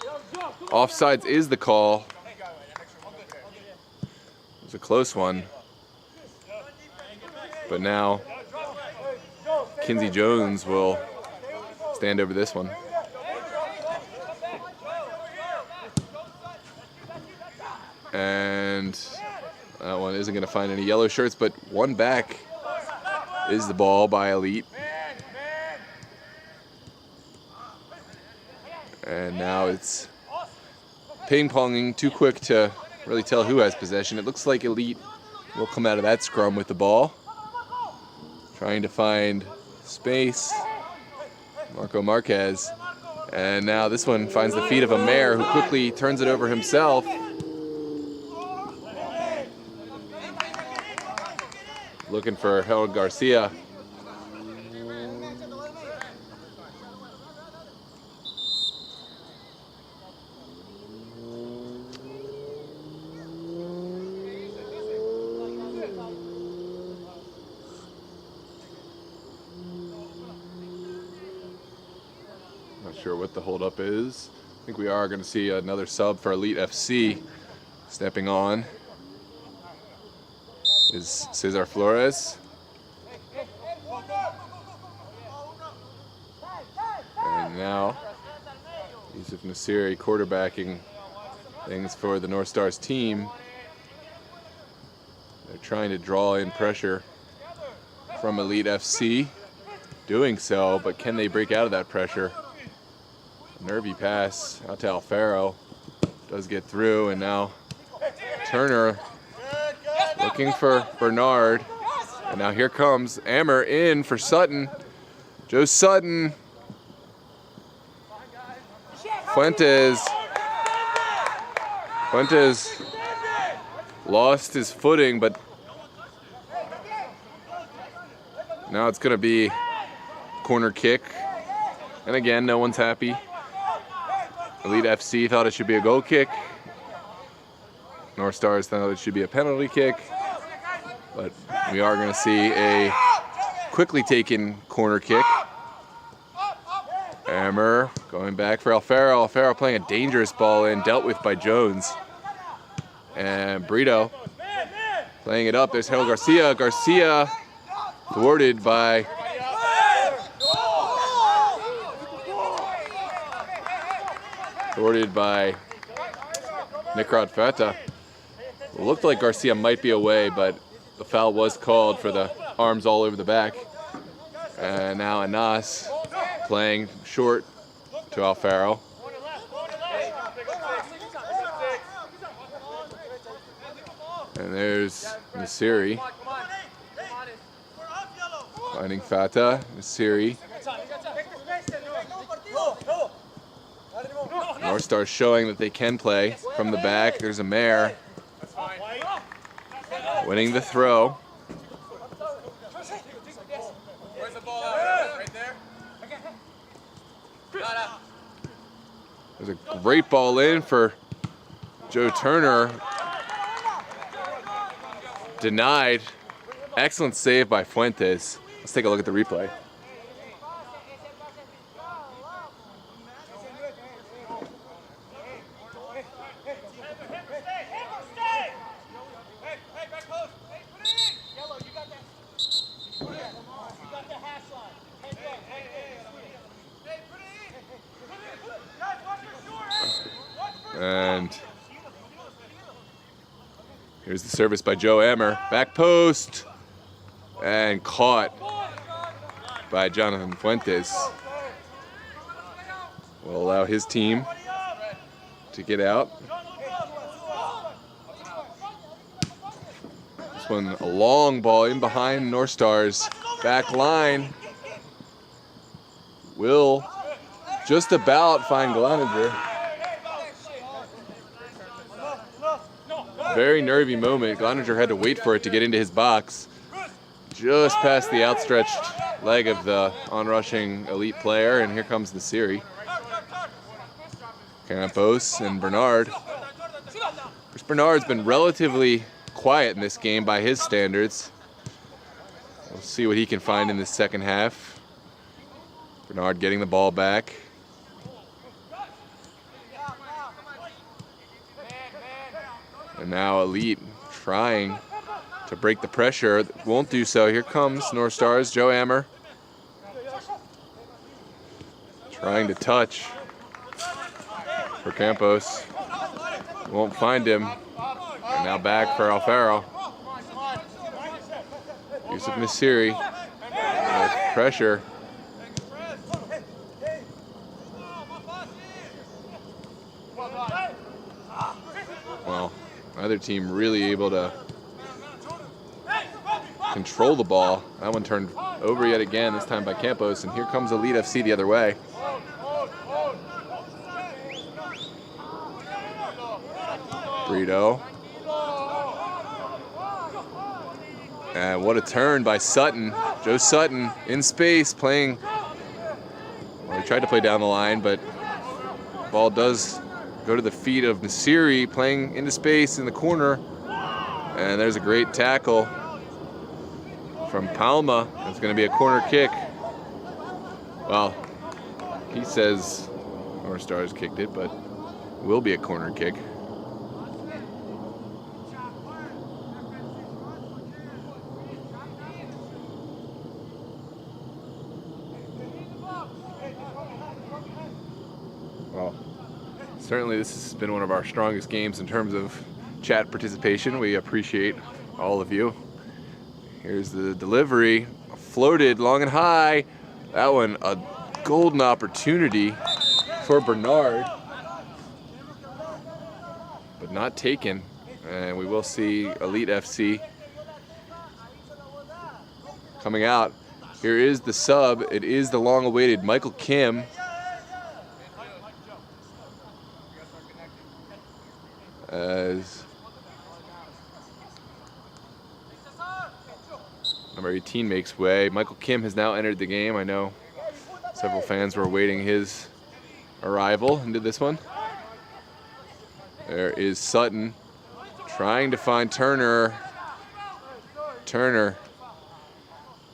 Speaker 1: Offsides is the call. It was a close one. But now Kinsey Jones will stand over this one. And that one isn't going to find any yellow shirts, but one back is the ball by Elite. And now it's ping-ponging, too quick to really tell who has possession. It looks like Elite will come out of that scrum with the ball. Trying to find space. Marco Marquez. And now this one finds the feet of Amer, who quickly turns it over himself. Looking for Harold Garcia. Not sure what the holdup is. I think we are going to see another sub for Elite FC. Stepping on is Cesar Flores. And now Yusuf Nasiri quarterbacking things for the North Stars team. They're trying to draw in pressure from Elite FC. Doing so, but can they break out of that pressure? Nervy pass out to Alfaro. Does get through, and now Turner looking for Bernard. And now here comes Amer in for Sutton. Joe Sutton. Fuentes lost his footing, but now it's going to be corner kick. And again, no one's happy. Elite FC thought it should be a goal kick. North Stars thought it should be a penalty kick. But we are going to see a quickly taken corner kick. Amer going back for Alfaro. Alfaro playing a dangerous ball in, dealt with by Jones. And Brito playing it up. There's Harold Garcia. Garcia thwarted by Nikrad Fata. It looked like Garcia might be away, but the foul was called for the arms all over the back. And now Anas playing short to Alfaro. And there's Nasiri finding Fata. Nasiri. North Stars showing that they can play from the back. There's Amer winning the throw.
Speaker 3: Where's the ball at? Right there?
Speaker 1: There's a great ball in for Joe Turner. Denied. Excellent save by Fuentes. Let's take a look at the replay. And here's the service by Joe Amer. Back post. And caught by Jonathan Fuentes. will allow his team to get out. This one, a long ball in behind North Star's back line. Will just about find Gloninger. Very nervy moment. Gloninger had to wait for it to get into his box. Just past the outstretched leg of the onrushing elite player, and here comes Nasiri. Campos and Bernard. Chris Bernard's been relatively quiet in this game by his standards. We'll see what he can find in the second half. Bernard getting the ball back. And now Elite trying to break the pressure. Won't do so. Here comes North Stars, Joe Ammer. Trying to touch for Campos. Won't find him. And now back for Alfaro. Yusuf Nasiri with pressure. Well, either team really able to control the ball. That one turned over yet again, this time by Campos, and here comes Elite FC the other way. Brito. And what a turn by Sutton. Joe Sutton in space playing. Well, he tried to play down the line, but the ball does go to the feet of Nasiri, playing into space in the corner. And there's a great tackle from Palma. It's going to be a corner kick. Well, he says North Stars kicked it, but it will be a corner kick. Well, certainly this has been one of our strongest games in terms of chat participation. We appreciate all of you. Here's the delivery, floated long and high. That one, a golden opportunity for Bernard, but not taken. And we will see Elite FC coming out. Here is the sub. It is the long-awaited Michael Kim. As number 18 makes way. Michael Kim has now entered the game. I know several fans were awaiting his arrival into this one. There is Sutton trying to find Turner. Turner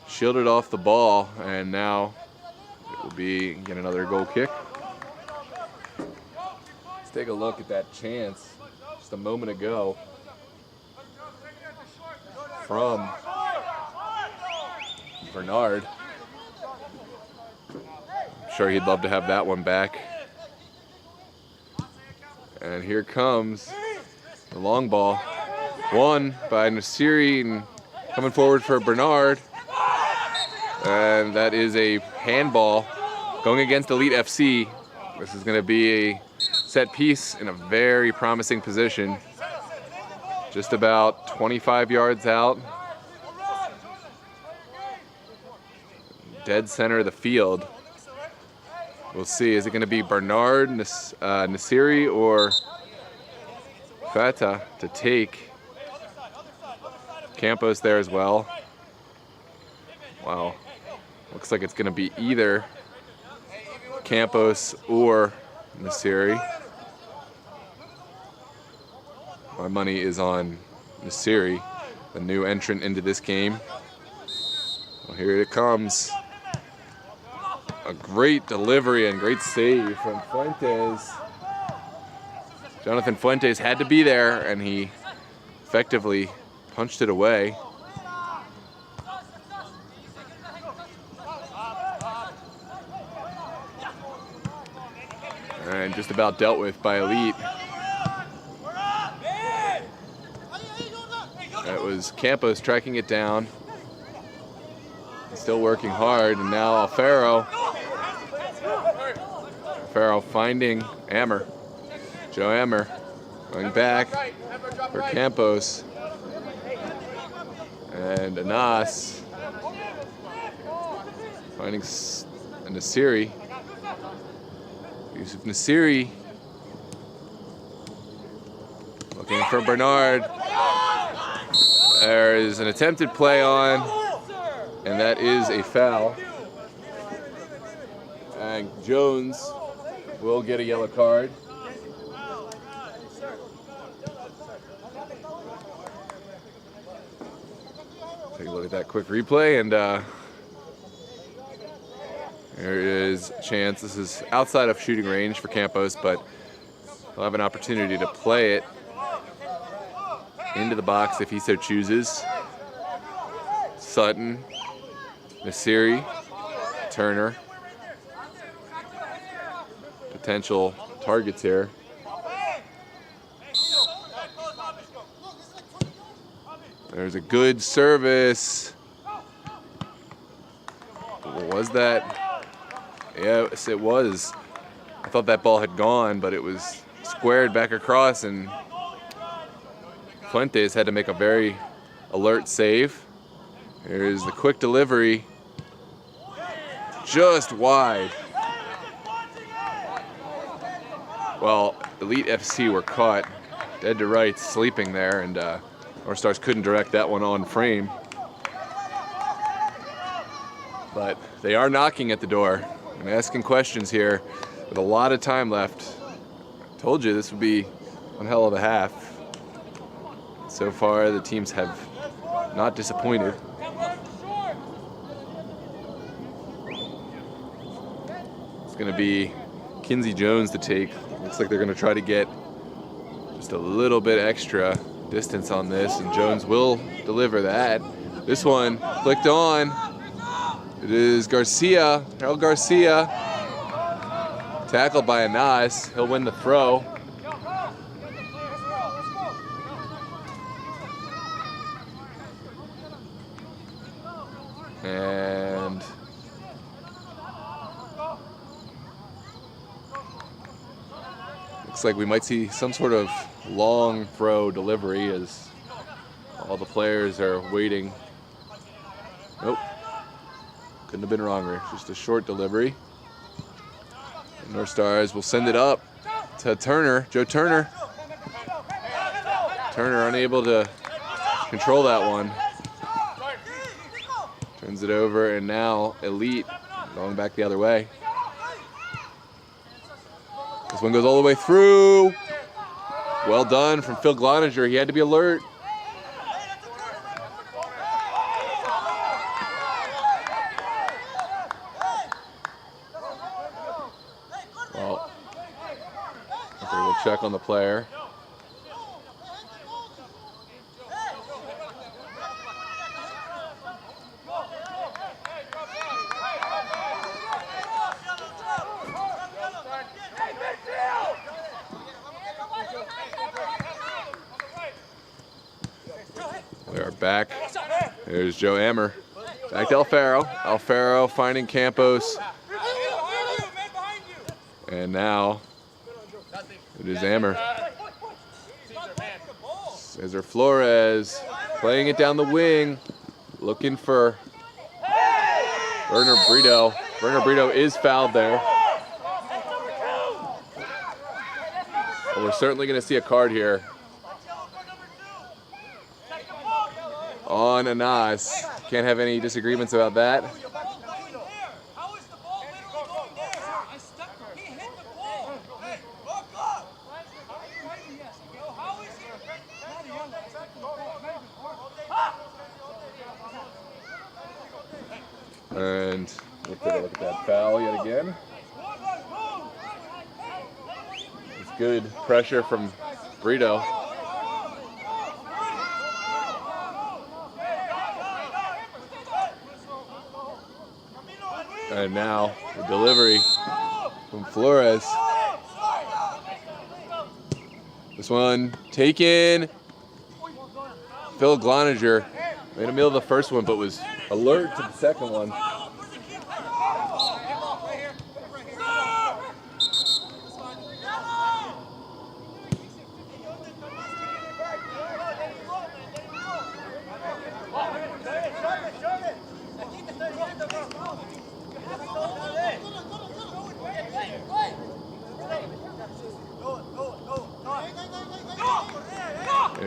Speaker 1: shielded off the ball, and now it will be get another goal kick. Let's take a look at that chance just a moment ago from Bernard. I'm sure he'd love to have that one back. And here comes the long ball. Won by Nasiri, and coming forward for Bernard. And that is a handball going against Elite FC. This is going to be a set piece in a very promising position. Just about 25 yards out. Dead center of the field. We'll see. Is it going to be Bernard, Nasiri, or Fata to take? Campos there as well. Wow. Looks like it's going to be either Campos or Nasiri. My money is on Nasiri, the new entrant into this game. Well, here it comes. A great delivery and great save from Fuentes. Jonathan Fuentes had to be there, and he effectively punched it away. And just about dealt with by Elite. That was Campos tracking it down. He's still working hard, and now Alfaro Alfaro finding Ammer. Joe Ammer going back for Campos. And Anas finding Nasiri. Yusuf Nasiri looking for Bernard. There is an attempted play on, and that is a foul. And Jones will get a yellow card. Take a look at that quick replay, and there is a chance. This is outside of shooting range for Campos, but he'll have an opportunity to play it into the box if he so chooses. Sutton, Nasiri, Turner. Potential targets here. There's a good service. Was that? Yes, it was. I thought that ball had gone, but it was squared back across, and Fuentes had to make a very alert save. Here's the quick delivery. Just wide. Well, Elite FC were caught dead to rights sleeping there, and North Stars couldn't direct that one on frame. But they are knocking at the door and asking questions here with a lot of time left. I told you this would be one hell of a half. So far, the teams have not disappointed. It's going to be Kinsey Jones to take. Looks like they're going to try to get just a little bit extra distance on this, and Jones will deliver that. This one clicked on. It is Garcia, Harold Garcia, tackled by Anas. He'll win the throw. And looks like we might see some sort of long throw delivery as all the players are waiting. Nope. Couldn't have been wronger. Just a short delivery. And North Stars will send it up to Turner, Joe Turner. Turner unable to control that one. Turns it over, and now Elite going back the other way. This one goes all the way through. Well done from Phil Gloninger. He had to be alert. Well, okay, we'll check on the player. We are back. There's Joe Ammer. Back to Alfaro. Alfaro finding Campos. And now it is Ammer. Cesar Flores playing it down the wing. Looking for Werner Brito. Werner Brito is fouled there. Well, we're certainly going to see a card here on Anas. Can't have any disagreements about that. And we'll take a look at that foul yet again. It's good pressure from Brito. And now the delivery from Flores. This one taken. Phil Gloninger made a meal of the first one, but was alert to the second one.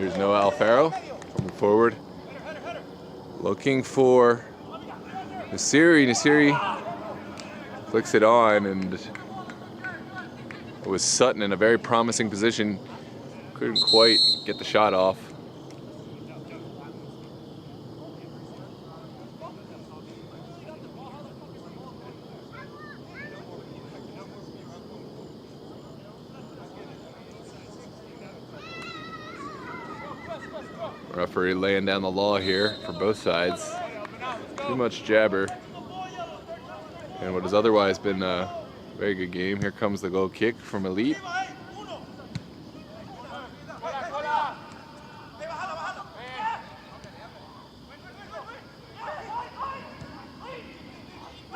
Speaker 1: There's Noah Alfaro coming forward, looking for Nasiri. Nasiri flicks it on, and it was Sutton in a very promising position. Couldn't quite get the shot off. Referee laying down the law here for both sides. Too much jabber. And what has otherwise been a very good game. Here comes the goal kick from Elite.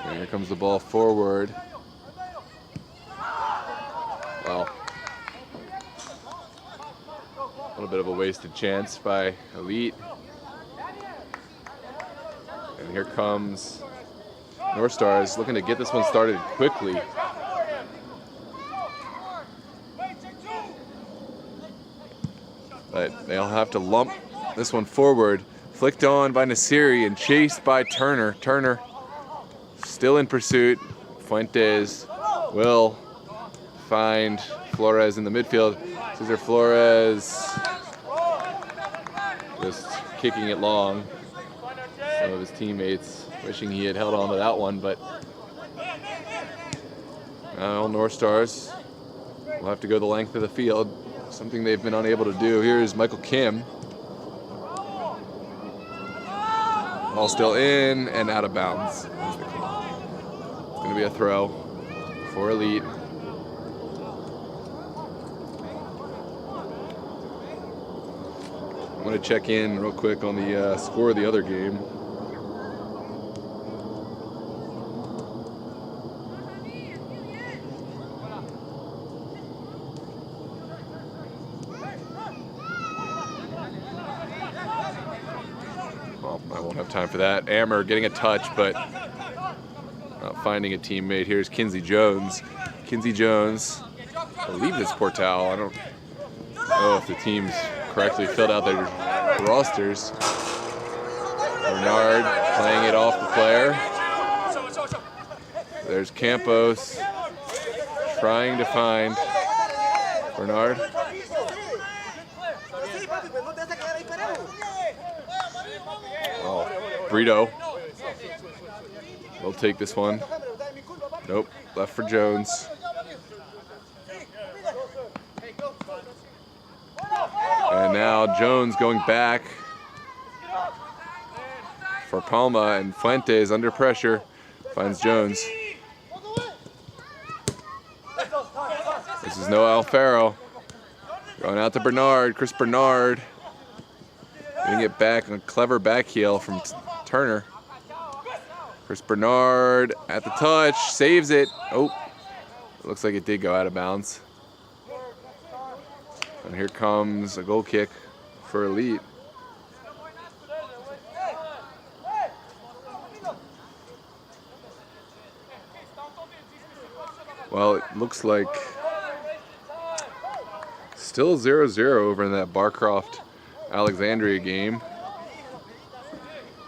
Speaker 1: And here comes the ball forward. Well, a little bit of a wasted chance by Elite. And here comes North Stars looking to get this one started quickly. But they'll have to lump this one forward. Flicked on by Nasiri and chased by Turner. Turner still in pursuit. Fuentes will find Flores in the midfield. Cesar Flores just kicking it long. Some of his teammates wishing he had held on to that one, but now North Stars will have to go the length of the field, something they've been unable to do. Here's Michael Kim. Ball still in and out of bounds. It's going to be a throw for Elite. I'm going to check in real quick on the score of the other game. Well, I won't have time for that. Ammer getting a touch, but not finding a teammate. Here's Kinsey Jones. Kinsey Jones, I believe it's Portal. I don't know if the team's correctly filled out their rosters. Bernard playing it off the player. There's Campos trying to find Bernard. Oh, Brito will take this one. Nope, left for Jones. And now Jones going back for Palma, and Fuentes under pressure finds Jones. This is Noah Alfaro going out to Bernard. Chris Bernard getting it back, a clever back heel from Turner. Chris Bernard at the touch, saves it. Oh, it looks like it did go out of bounds. And here comes a goal kick for Elite. Well, it looks like still 0-0 over in that Barcroft Alexandria game.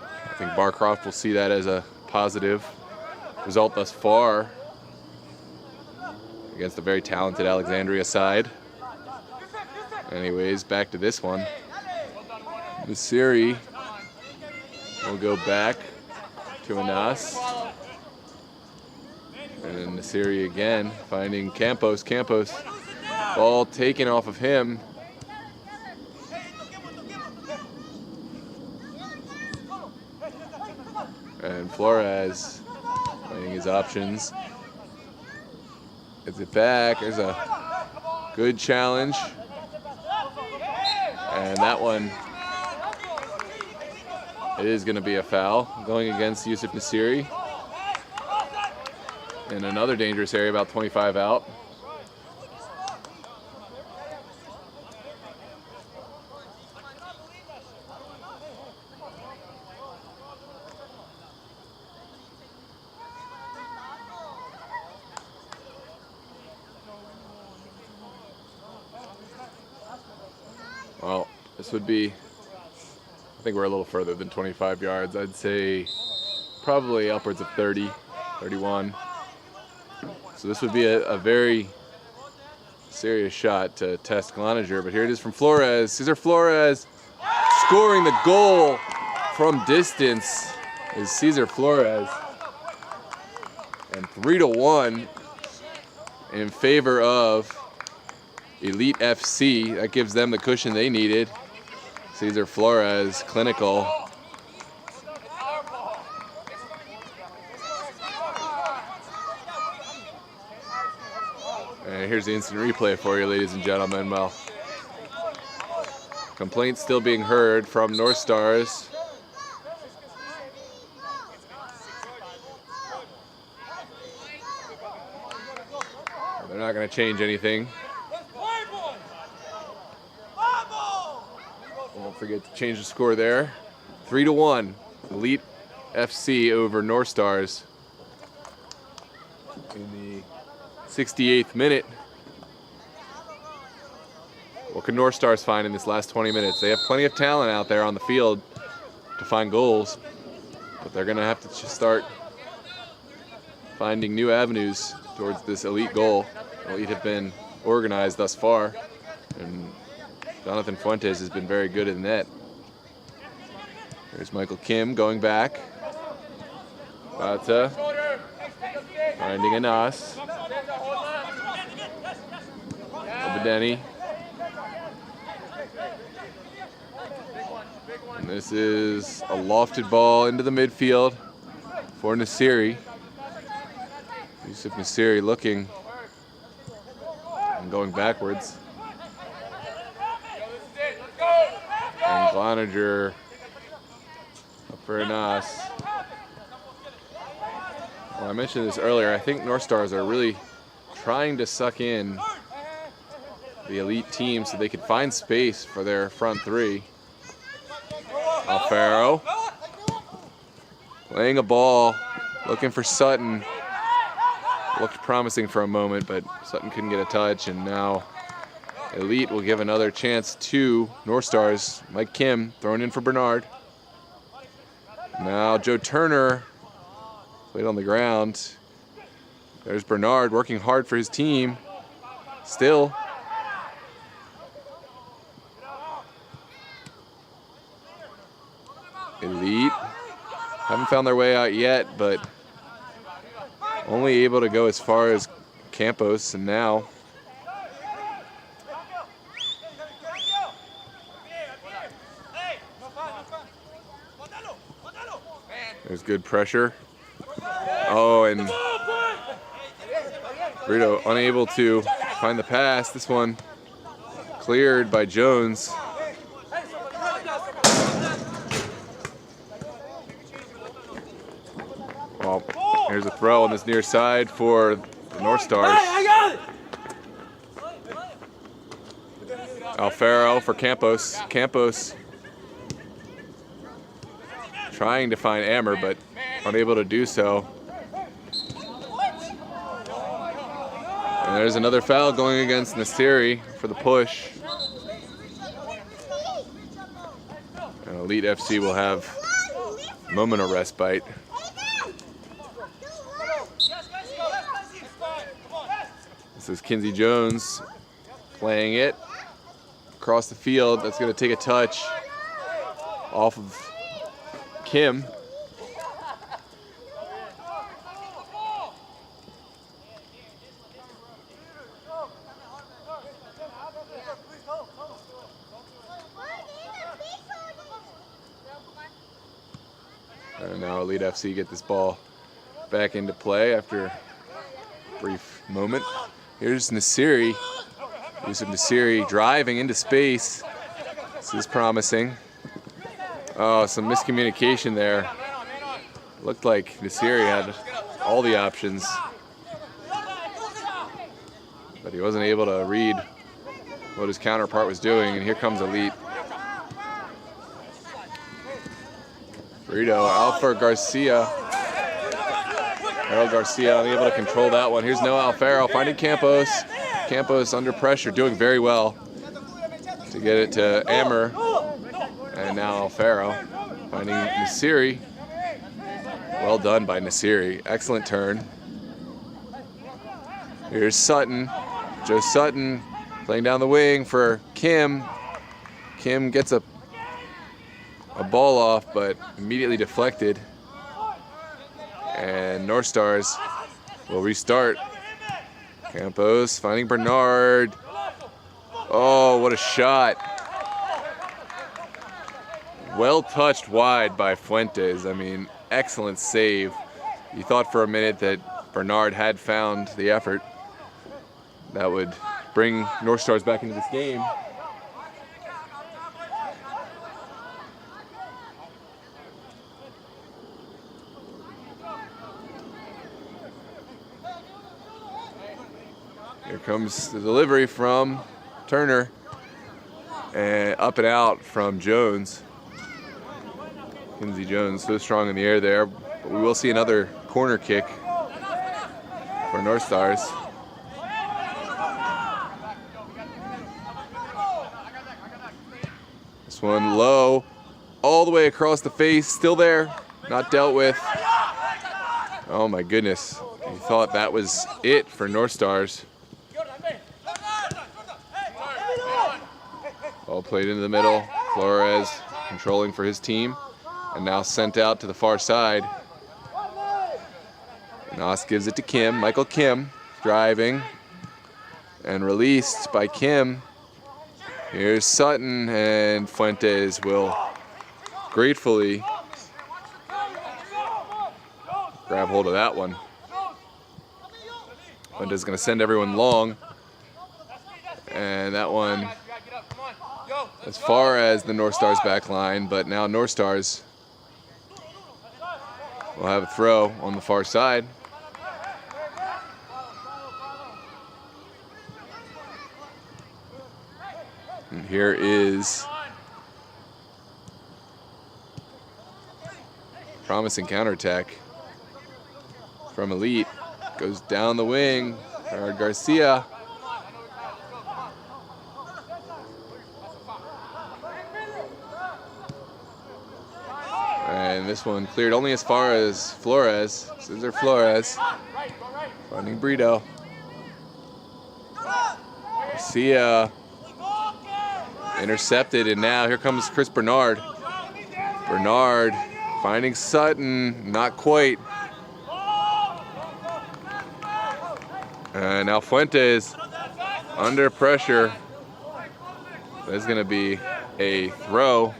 Speaker 1: I think Barcroft will see that as a positive result thus far against a very talented Alexandria side. Anyways, back to this one. Nasiri will go back to Anas. And then Nasiri again, finding Campos. Campos, ball taken off of him. And Flores playing his options. Gets it back. There's a good challenge. And that one, it is going to be a foul going against Yusuf Nasiri. In another dangerous area, about 25 out. Well, This would be, I think we're a little further than 25 yards. I'd say probably upwards of 30, 31. So this would be a very serious shot to test Cloninger, but here it is from Flores. Cesar Flores scoring the goal from distance is Cesar Flores. And 3-1 in favor of Elite FC. That gives them the cushion they needed. Cesar Flores, clinical. And here's the instant replay for you, ladies and gentlemen. Well, complaints still being heard from North Stars. They're not going to change anything. Don't forget to change the score there. 3-1, Elite FC over North Stars in the 68th minute. What can North Stars find in this last 20 minutes? They have plenty of talent out there on the field to find goals, but they're going to have to just start finding new avenues towards this elite goal. Elite have been organized thus far, and Jonathan Fuentes has been very good in the net. There's Michael Kim going back. Bata finding a Nas. Obadeni. And this is a lofted ball into the midfield for Nasiri. Yusuf Nasiri looking and going backwards. And Cloninger up for a Nas. Well, I mentioned this earlier. I think North Stars are really trying to suck in the elite team so they could find space for their front three. Alfaro playing a ball, looking for Sutton. Looked promising for a moment, but Sutton couldn't get a touch, and now Elite will give another chance to North Stars. Mike Kim thrown in for Bernard. Now Joe Turner played on the ground. There's Bernard working hard for his team. Still. Elite haven't found their way out yet, but only able to go as far as Campos, and now there's good pressure. Oh, and Brito unable to find the pass. This one cleared by Jones. Well, here's a throw on this near side for the North Stars. Alfaro for Campos. Campos trying to find Ammer, but unable to do so. And there's another foul going against Nasiri for the push. And Elite FC will have a moment of respite. This is Kinsey Jones playing it across the field. That's going to take a touch off of Kim. And now Elite FC get this ball back into play after a brief moment. Here's Nasiri. Yusuf Nasiri driving into space. This is promising. Oh, some miscommunication there. Looked like Nasiri had all the options, but he wasn't able to read what his counterpart was doing, and here comes Elite. Brito out for Garcia. Harold Garcia unable to control that one. Here's Noah Alfaro finding Campos. Campos under pressure, doing very well to get it to Ammer. And now Alfaro finding Nasiri. Well done by Nasiri. Excellent turn. Here's Sutton. Joe Sutton playing down the wing for Kim. Kim gets a ball off, but immediately deflected. And North Stars will restart. Campos finding Bernard. Oh, what a shot. Well touched wide by Fuentes. I mean, excellent save. You thought for a minute that Bernard had found the effort that would bring North Stars back into this game. Here comes the delivery from Turner, and up and out from Jones. Kinsey Jones so strong in the air there, but we will see another corner kick for North Stars. This one low, all the way across the face, still there, not dealt with. Oh my goodness, you thought that was it for North Stars. Ball played into the middle, Flores controlling for his team, and now sent out to the far side. Nas gives it to Kim, Michael Kim, driving, and released by Kim. Here's Sutton, and Fuentes will gratefully grab hold of that one. Fuentes is going to send everyone long, and that one as far as the North Stars back line, but now North Stars will have a throw on the far side. And here is promising counterattack from Elite. Goes down the wing, Garcia. And this one cleared only as far as Flores. Cesar Flores finding Brito. Garcia intercepted, and now here comes Chris Bernard. Bernard finding Sutton, not quite. And now Fuentes under pressure. There's going to be a throw.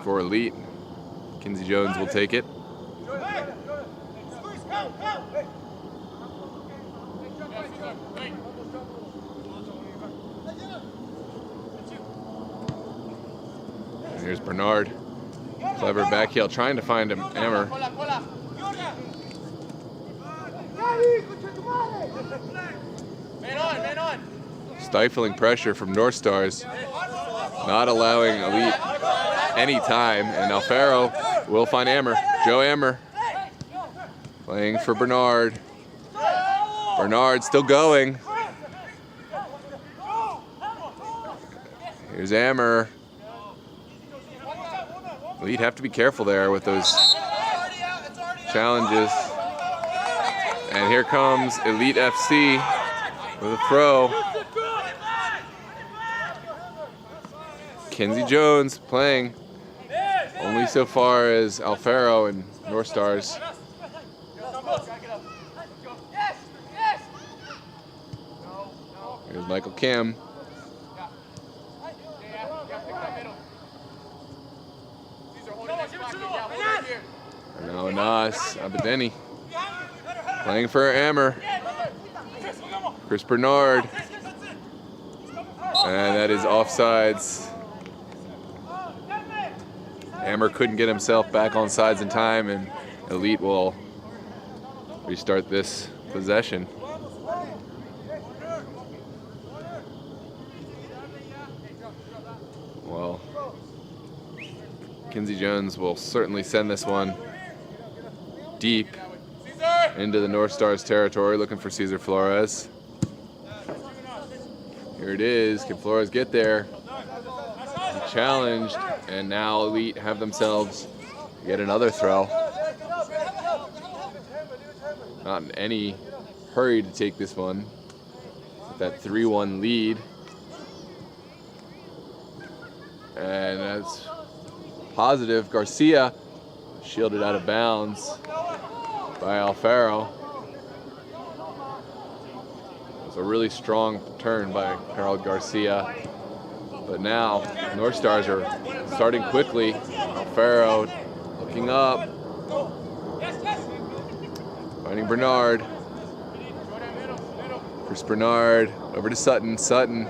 Speaker 1: For Elite. Kinsey Jones will take it. And here's Bernard. Clever back heel, trying to find him. Hammer. Stifling pressure from North Stars. Not allowing Elite any time, and Alfaro will find Ammer. Joe Ammer playing for Bernard. Bernard still going. Here's Ammer. Elite have to be careful there with those challenges. And here comes Elite FC with a throw. Kinsey Jones playing only so far as Alfaro and North Stars. Here's Michael Kim. And now Nas Abedeni playing for Ammer. Chris Bernard. And that is offsides. Ammer couldn't get himself back on sides in time, and Elite will restart this possession. Well, Kinsey Jones will certainly send this one deep into the North Stars territory, looking for Cesar Flores. Here it is. Can Flores get there? Challenged, and now Elite have themselves yet another throw. Not in any hurry to take this one. With that 3-1 lead. And that's positive. Garcia shielded out of bounds by Alfaro. It was a really strong turn by Harold Garcia. But now, North Stars are starting quickly. Alfaro looking up. Finding Bernard. Chris Bernard over to Sutton. Sutton.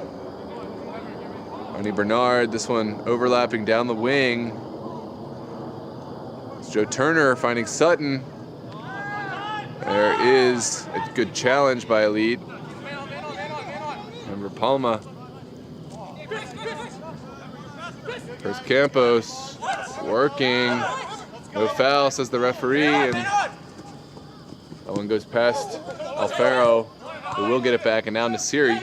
Speaker 1: Finding Bernard. This one overlapping down the wing. It's Joe Turner finding Sutton. There is a good challenge by Elite. Remember Palma. Chris Campos working. No foul, says the referee, and that one goes past Alfaro, who will get it back, and now Nasiri.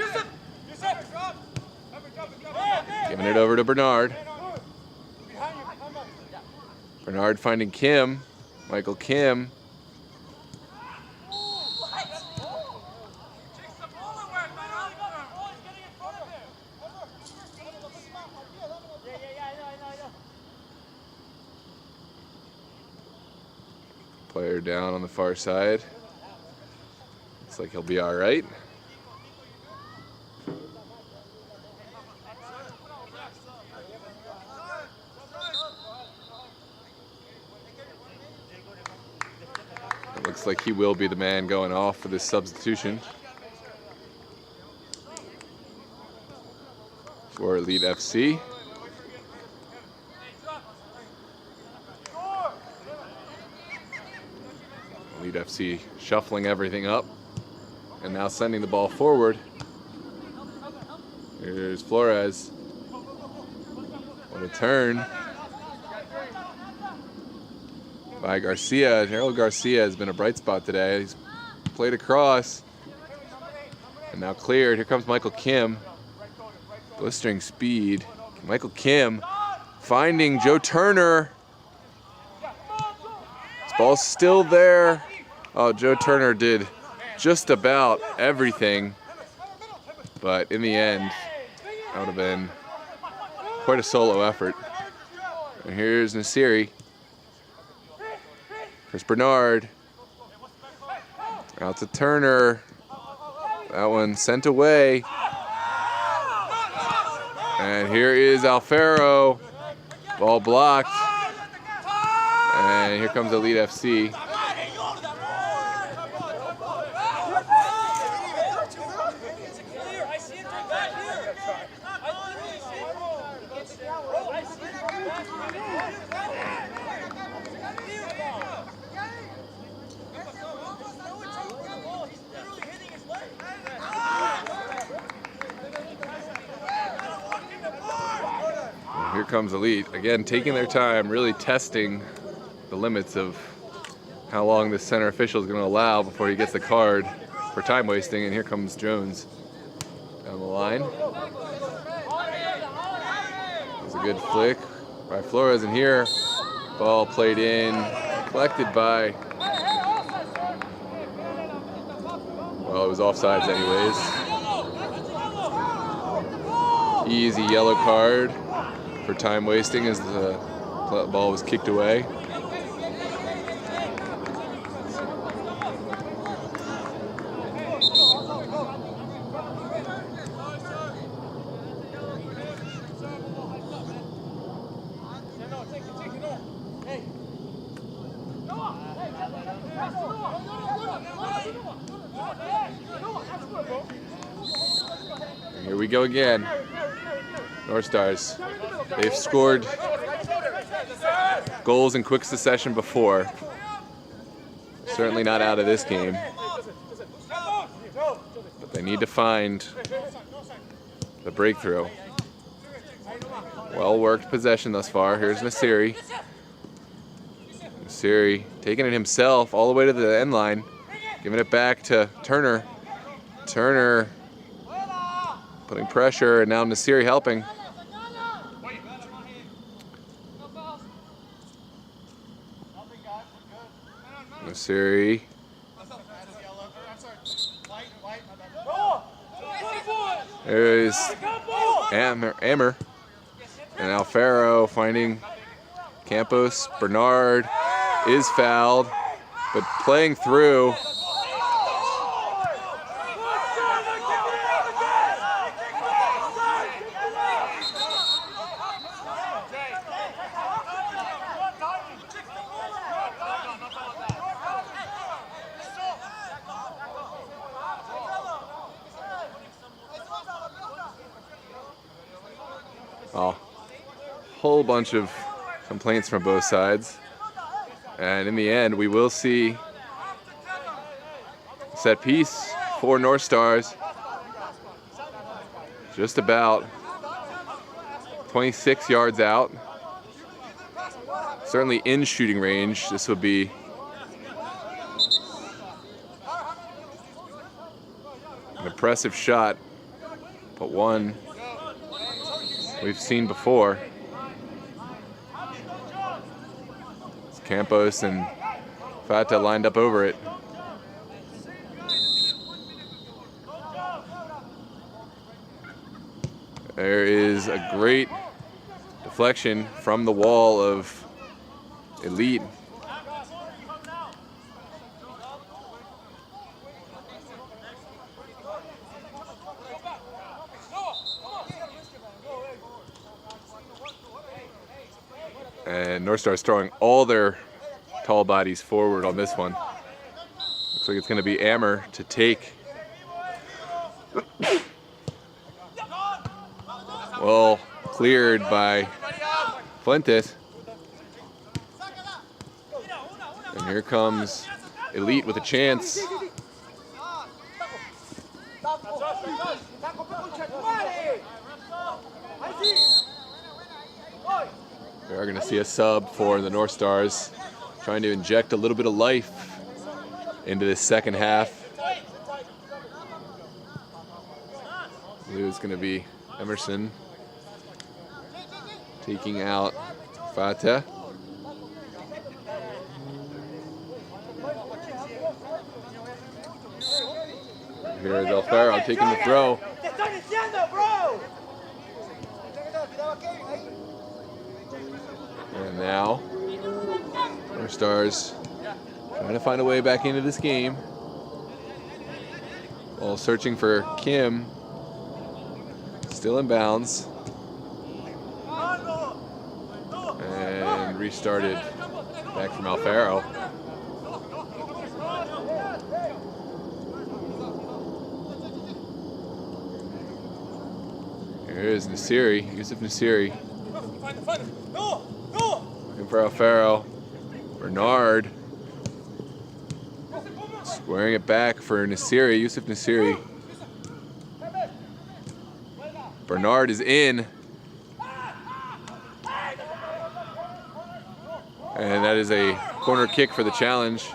Speaker 1: Giving it over to Bernard. Bernard finding Kim. Michael Kim. Player down on the far side. Looks like he'll be all right. It looks like he will be the man going off for this substitution for Elite FC. Elite FC shuffling everything up and now sending the ball forward. Here's Flores. What a turn by Garcia. Harold Garcia has been a bright spot today. He's played across and now cleared. Here comes Michael Kim. Blistering speed. Michael Kim finding Joe Turner. This ball's still there. Oh, Joe Turner did just about everything, but in the end, that would have been quite a solo effort. And here's Nasiri. Chris Bernard. Out to Turner. That one sent away. And here is Alfaro. Ball blocked. And here comes Elite FC. Here comes Elite, again taking their time, really testing the limits of how long this center official is going to allow before he gets the card for time wasting. And here comes Jones down the line. It's a good flick by Flores, and here ball played in, collected by, well, it was offsides anyways. Easy yellow card for time wasting as the ball was kicked away. And here we go again. North Stars. They've scored goals in quick succession before. Certainly not out of this game. But they need to find the breakthrough. Well-worked possession thus far. Here's Nasiri. Nasiri taking it himself all the way to the end line. Giving it back to Turner. Turner putting pressure, and now Nasiri helping. Nasiri. There's Ammer. And Alfaro finding Campos. Bernard is fouled, but playing through. A whole bunch of complaints from both sides, and in the end we will see set piece for North Stars, just about 26 yards out, certainly in shooting range. This would be an impressive shot, but one we've seen before. It's Campos and Fata lined up over it. There is a great deflection from the wall of Elite. And North Star's throwing all their tall bodies forward on this one. Looks like it's going to be Ammer to take. Well, cleared by Fuentes. And here comes Elite with a chance. We are going to see a sub for the North Stars, trying to inject a little bit of life into this second half. I believe it's going to be Emerson taking out Fata. Here is Alfaro taking the throw. And now, North Stars trying to find a way back into this game while searching for Kim. Still in bounds. And restarted back from Alfaro. Here is Nasiri, Yusuf Nasiri. Looking for Alfaro. Bernard. Squaring it back for Nasiri, Yusuf Nasiri. Bernard is in. And that is a corner kick for the challenge.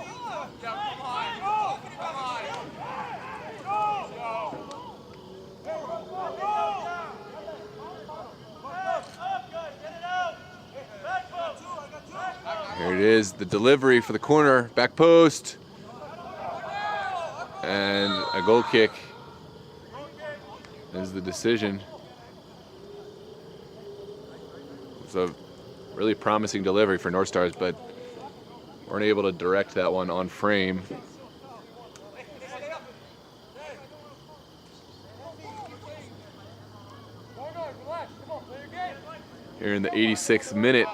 Speaker 1: Here it is, the delivery for the corner, back post. And a goal kick is the decision. It's a really promising delivery for North Stars, but weren't able to direct that one on frame. Here in the 86th minute.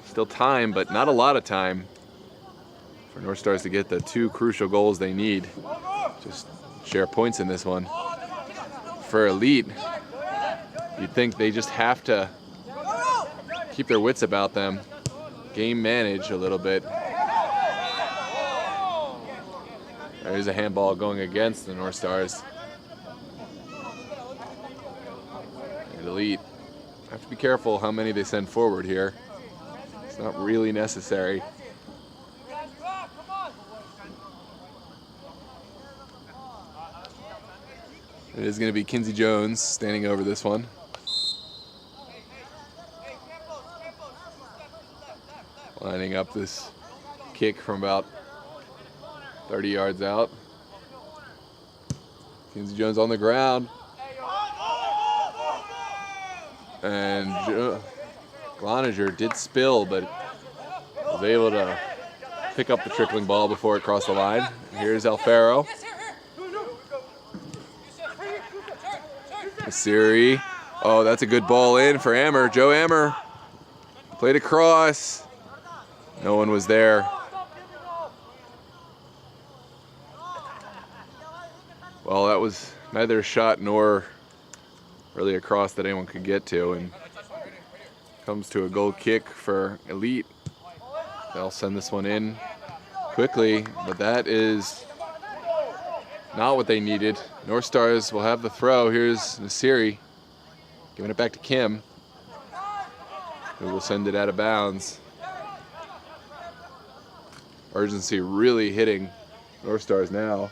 Speaker 1: Still time, but not a lot of time for North Stars to get the two crucial goals they need. Just share points in this one. For Elite, you'd think they just have to keep their wits about them, game manage a little bit. There's a handball going against the North Stars. And Elite have to be careful how many they send forward here. It's not really necessary. It is going to be Kinsey Jones standing over this one. Lining up this kick from about 30 yards out. Kinsey Jones on the ground. And Cloninger did spill, but was able to pick up the trickling ball before it crossed the line. Here's Alfaro. Siri. Oh, that's a good ball in for Ammer. Joe Ammer played across. No one was there. Well, that was neither a shot nor really a cross that anyone could get to, and comes to a goal kick for Elite. They'll send this one in quickly, but that is not what they needed. North Stars will have the throw. Here's Nasiri giving it back to Kim, who will send it out of bounds. Urgency really hitting North Stars now.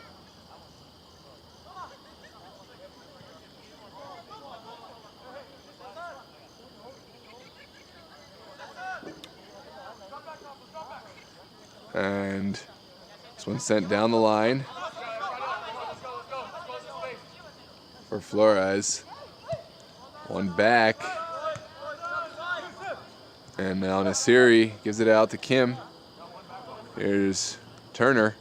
Speaker 1: And this one sent down the line for Flores. One back. And now Nasiri gives it out to Kim. Here's Turner.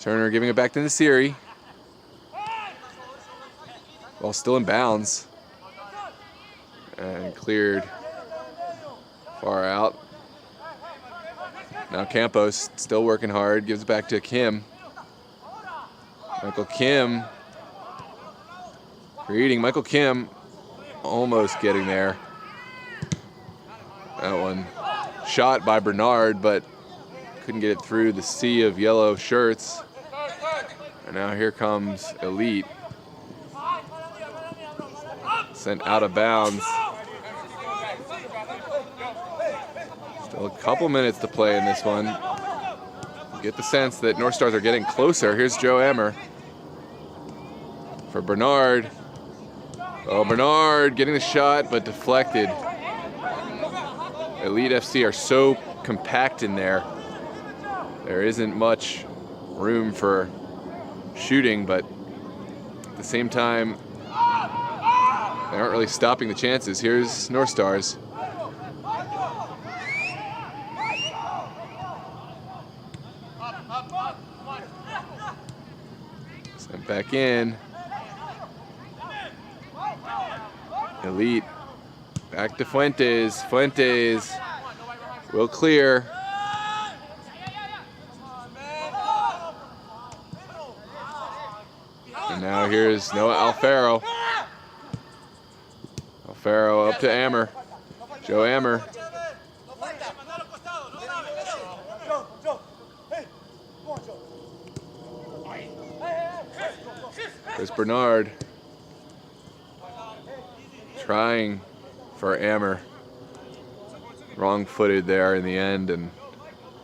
Speaker 1: Turner giving it back to Nasiri. Ball still in bounds. And cleared far out. Now Campos still working hard, gives it back to Kim. Michael Kim creating. Michael Kim almost getting there. That one shot by Bernard, but couldn't get it through the sea of yellow shirts. And now here comes Elite. Sent out of bounds. Still a couple minutes to play in this one. Get the sense that North Stars are getting closer. Here's Joe Ammer for Bernard. Oh, Bernard getting the shot, but deflected. Elite FC are so compact in there. There isn't much room for shooting, but at the same time, they aren't really stopping the chances. Here's North Stars. Sent back in. Elite back to Fuentes. Fuentes will clear. And now here's Noah Alfaro. Alfaro up to Ammer. Joe Ammer. There's Bernard trying for Ammer. Wrong-footed there in the end, and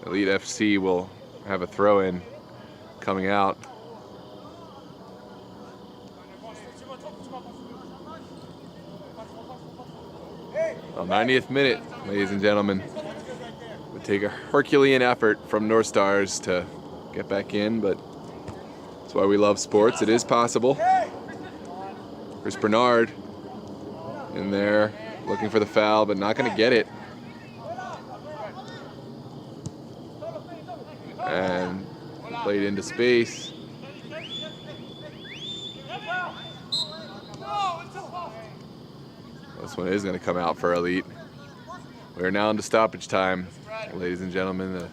Speaker 1: Elite FC will have a throw-in coming out. Well, 90th minute, ladies and gentlemen. It would take a Herculean effort from North Stars to get back in, but that's why we love sports. It is possible. Here's Bernard in there, looking for the foul, but not going to get it. And played into space. This one is going to come out for Elite. We are now into stoppage time, ladies and gentlemen. The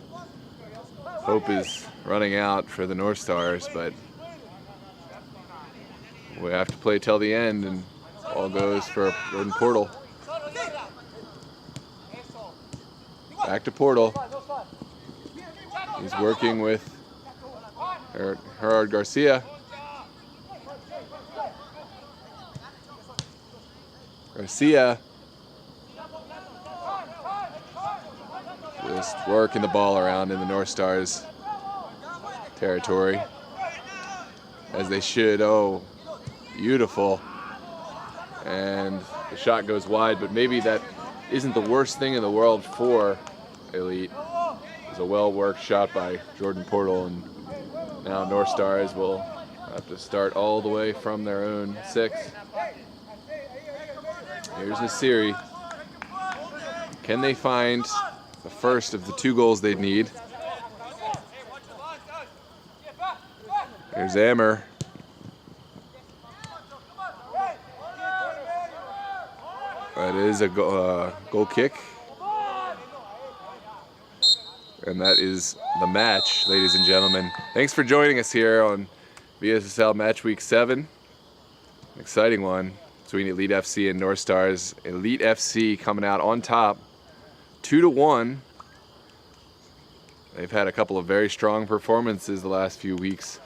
Speaker 1: hope is running out for the North Stars, but we have to play till the end, and all goes for Jordan Portal. Back to Portal. He's working with Gerard Garcia. Garcia just working the ball around in the North Stars territory, as they should. Oh, Beautiful. And the shot goes wide, but maybe that isn't the worst thing in the world for Elite. It was a well-worked shot by Jordan Portal, and now North Stars will have to start all the way from their own 6. Here's Nasiri. Can they find the first of the 2 goals they need? Here's Ammer. That is a goal kick. And that is the match, ladies and gentlemen. Thanks for joining us here on VSSL Match Week 7. An exciting one between Elite FC and North Stars. Elite FC coming out on top, 2-1. They've had a couple of very strong performances the last few weeks.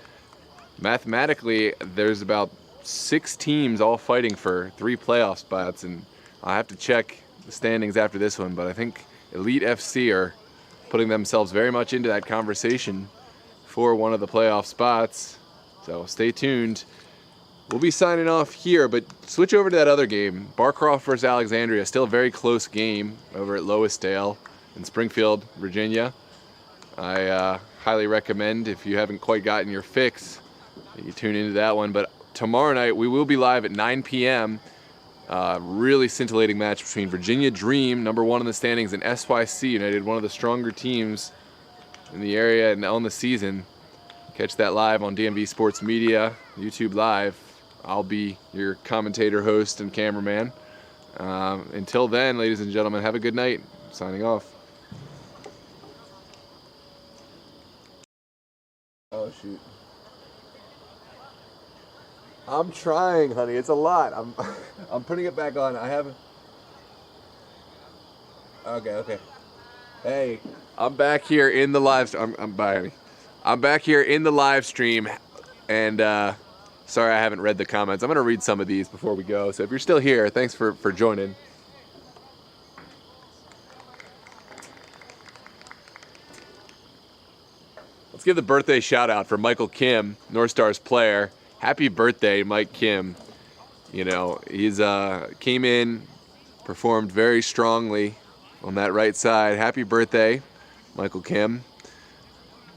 Speaker 1: Mathematically, there's about 6 teams all fighting for 3 playoff spots, and I have to check the standings after this one, but I think Elite FC are putting themselves very much into that conversation for one of the playoff spots. So stay tuned. We'll be signing off here, but switch over to that other game. Barcroft versus Alexandria, still a very close game over at Loisdale in Springfield, Virginia. I highly recommend, if you haven't quite gotten your fix, that you tune into that one. But tomorrow night we will be live at 9 p.m. Really scintillating match between Virginia Dream, #1 in the standings, and SYC United, one of the stronger teams in the area and on the season. Catch that live on DMV Sports Media, YouTube Live. I'll be your commentator, host, and cameraman. Until then, ladies and gentlemen, have a good night. Signing off. Oh, shoot. I'm trying, honey. It's a lot. I'm putting it back on. I haven't. Okay. Hey, I'm back here in the live. Bye, honey. I'm back here in the live stream, and sorry I haven't read the comments. I'm gonna read some of these before we go. So if you're still here, thanks for joining. Let's give the birthday shout out for Michael Kim, North Stars player. Happy birthday, Mike Kim. You know, he's came in, performed very strongly on that right side. Happy birthday, Michael Kim.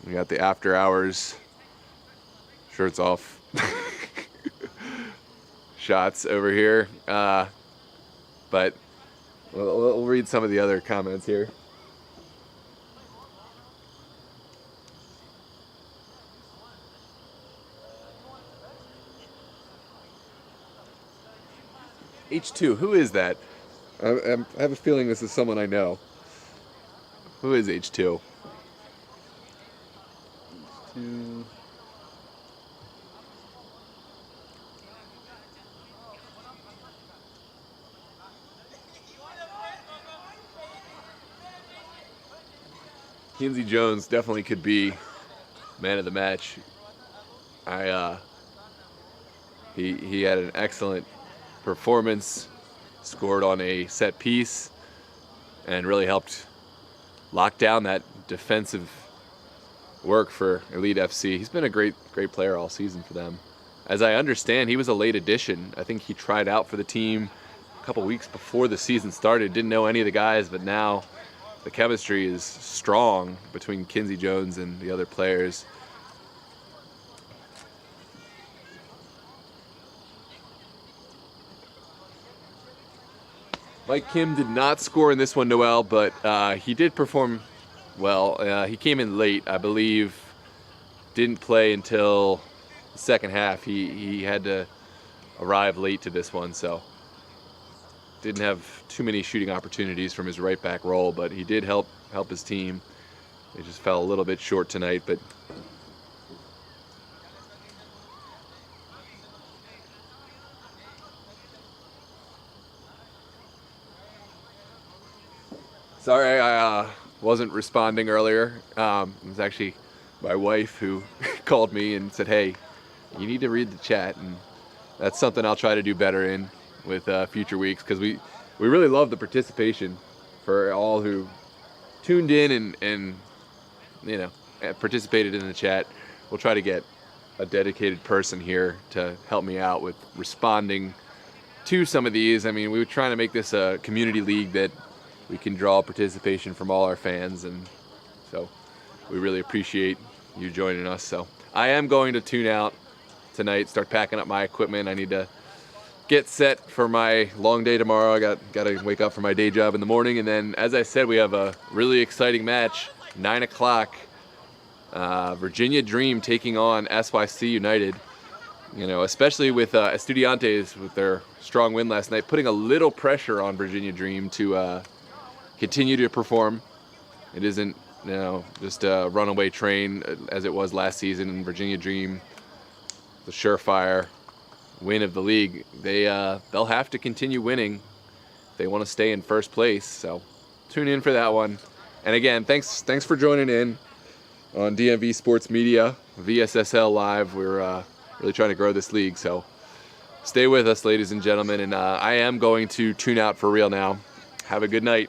Speaker 1: We got the after hours shirts off shots over here. But we'll read some of the other comments here. H2, who is that? I have a feeling this is someone I know. Who is H2? H2. Kinsey Jones definitely could be man of the match. He had an excellent performance, scored on a set piece, and really helped lock down that defensive work for Elite FC. He's been a great player all season for them. As I understand, he was a late addition. I think he tried out for the team a couple weeks before the season started. Didn't know any of the guys, but now the chemistry is strong between Kinsey Jones and the other players. Mike Kim did not score in this one, Noel, but he did perform well. He came in late, I believe. Didn't play until the second half. He had to arrive late to this one, so didn't have too many shooting opportunities from his right back role, but he did help his team. They just fell a little bit short tonight, but sorry I wasn't responding earlier. It was actually my wife who called me and said, hey, you need to read the chat, and that's something I'll try to do better in with future weeks, because we really love the participation for all who tuned in and you know, participated in the chat. We'll try to get a dedicated person here to help me out with responding to some of these. I mean, we were trying to make this a community league that we can draw participation from all our fans, and so we really appreciate you joining us. So I am going to tune out tonight, start packing up my equipment. I need to get set for my long day tomorrow. I got to wake up for my day job in the morning, and then, as I said, we have a really exciting match, 9 o'clock. Virginia Dream taking on SYC United. You know, especially with Estudiantes with their strong win last night, putting a little pressure on Virginia Dream to continue to perform. It isn't, you know, just a runaway train as it was last season. And Virginia Dream, the surefire win of the league, they'll have to continue winning if they want to stay in first place. So tune in for that one. And again, thanks for joining in on DMV Sports Media, VSSL Live. We're really trying to grow this league, so stay with us, ladies and gentlemen. And I am going to tune out for real now. Have a good night.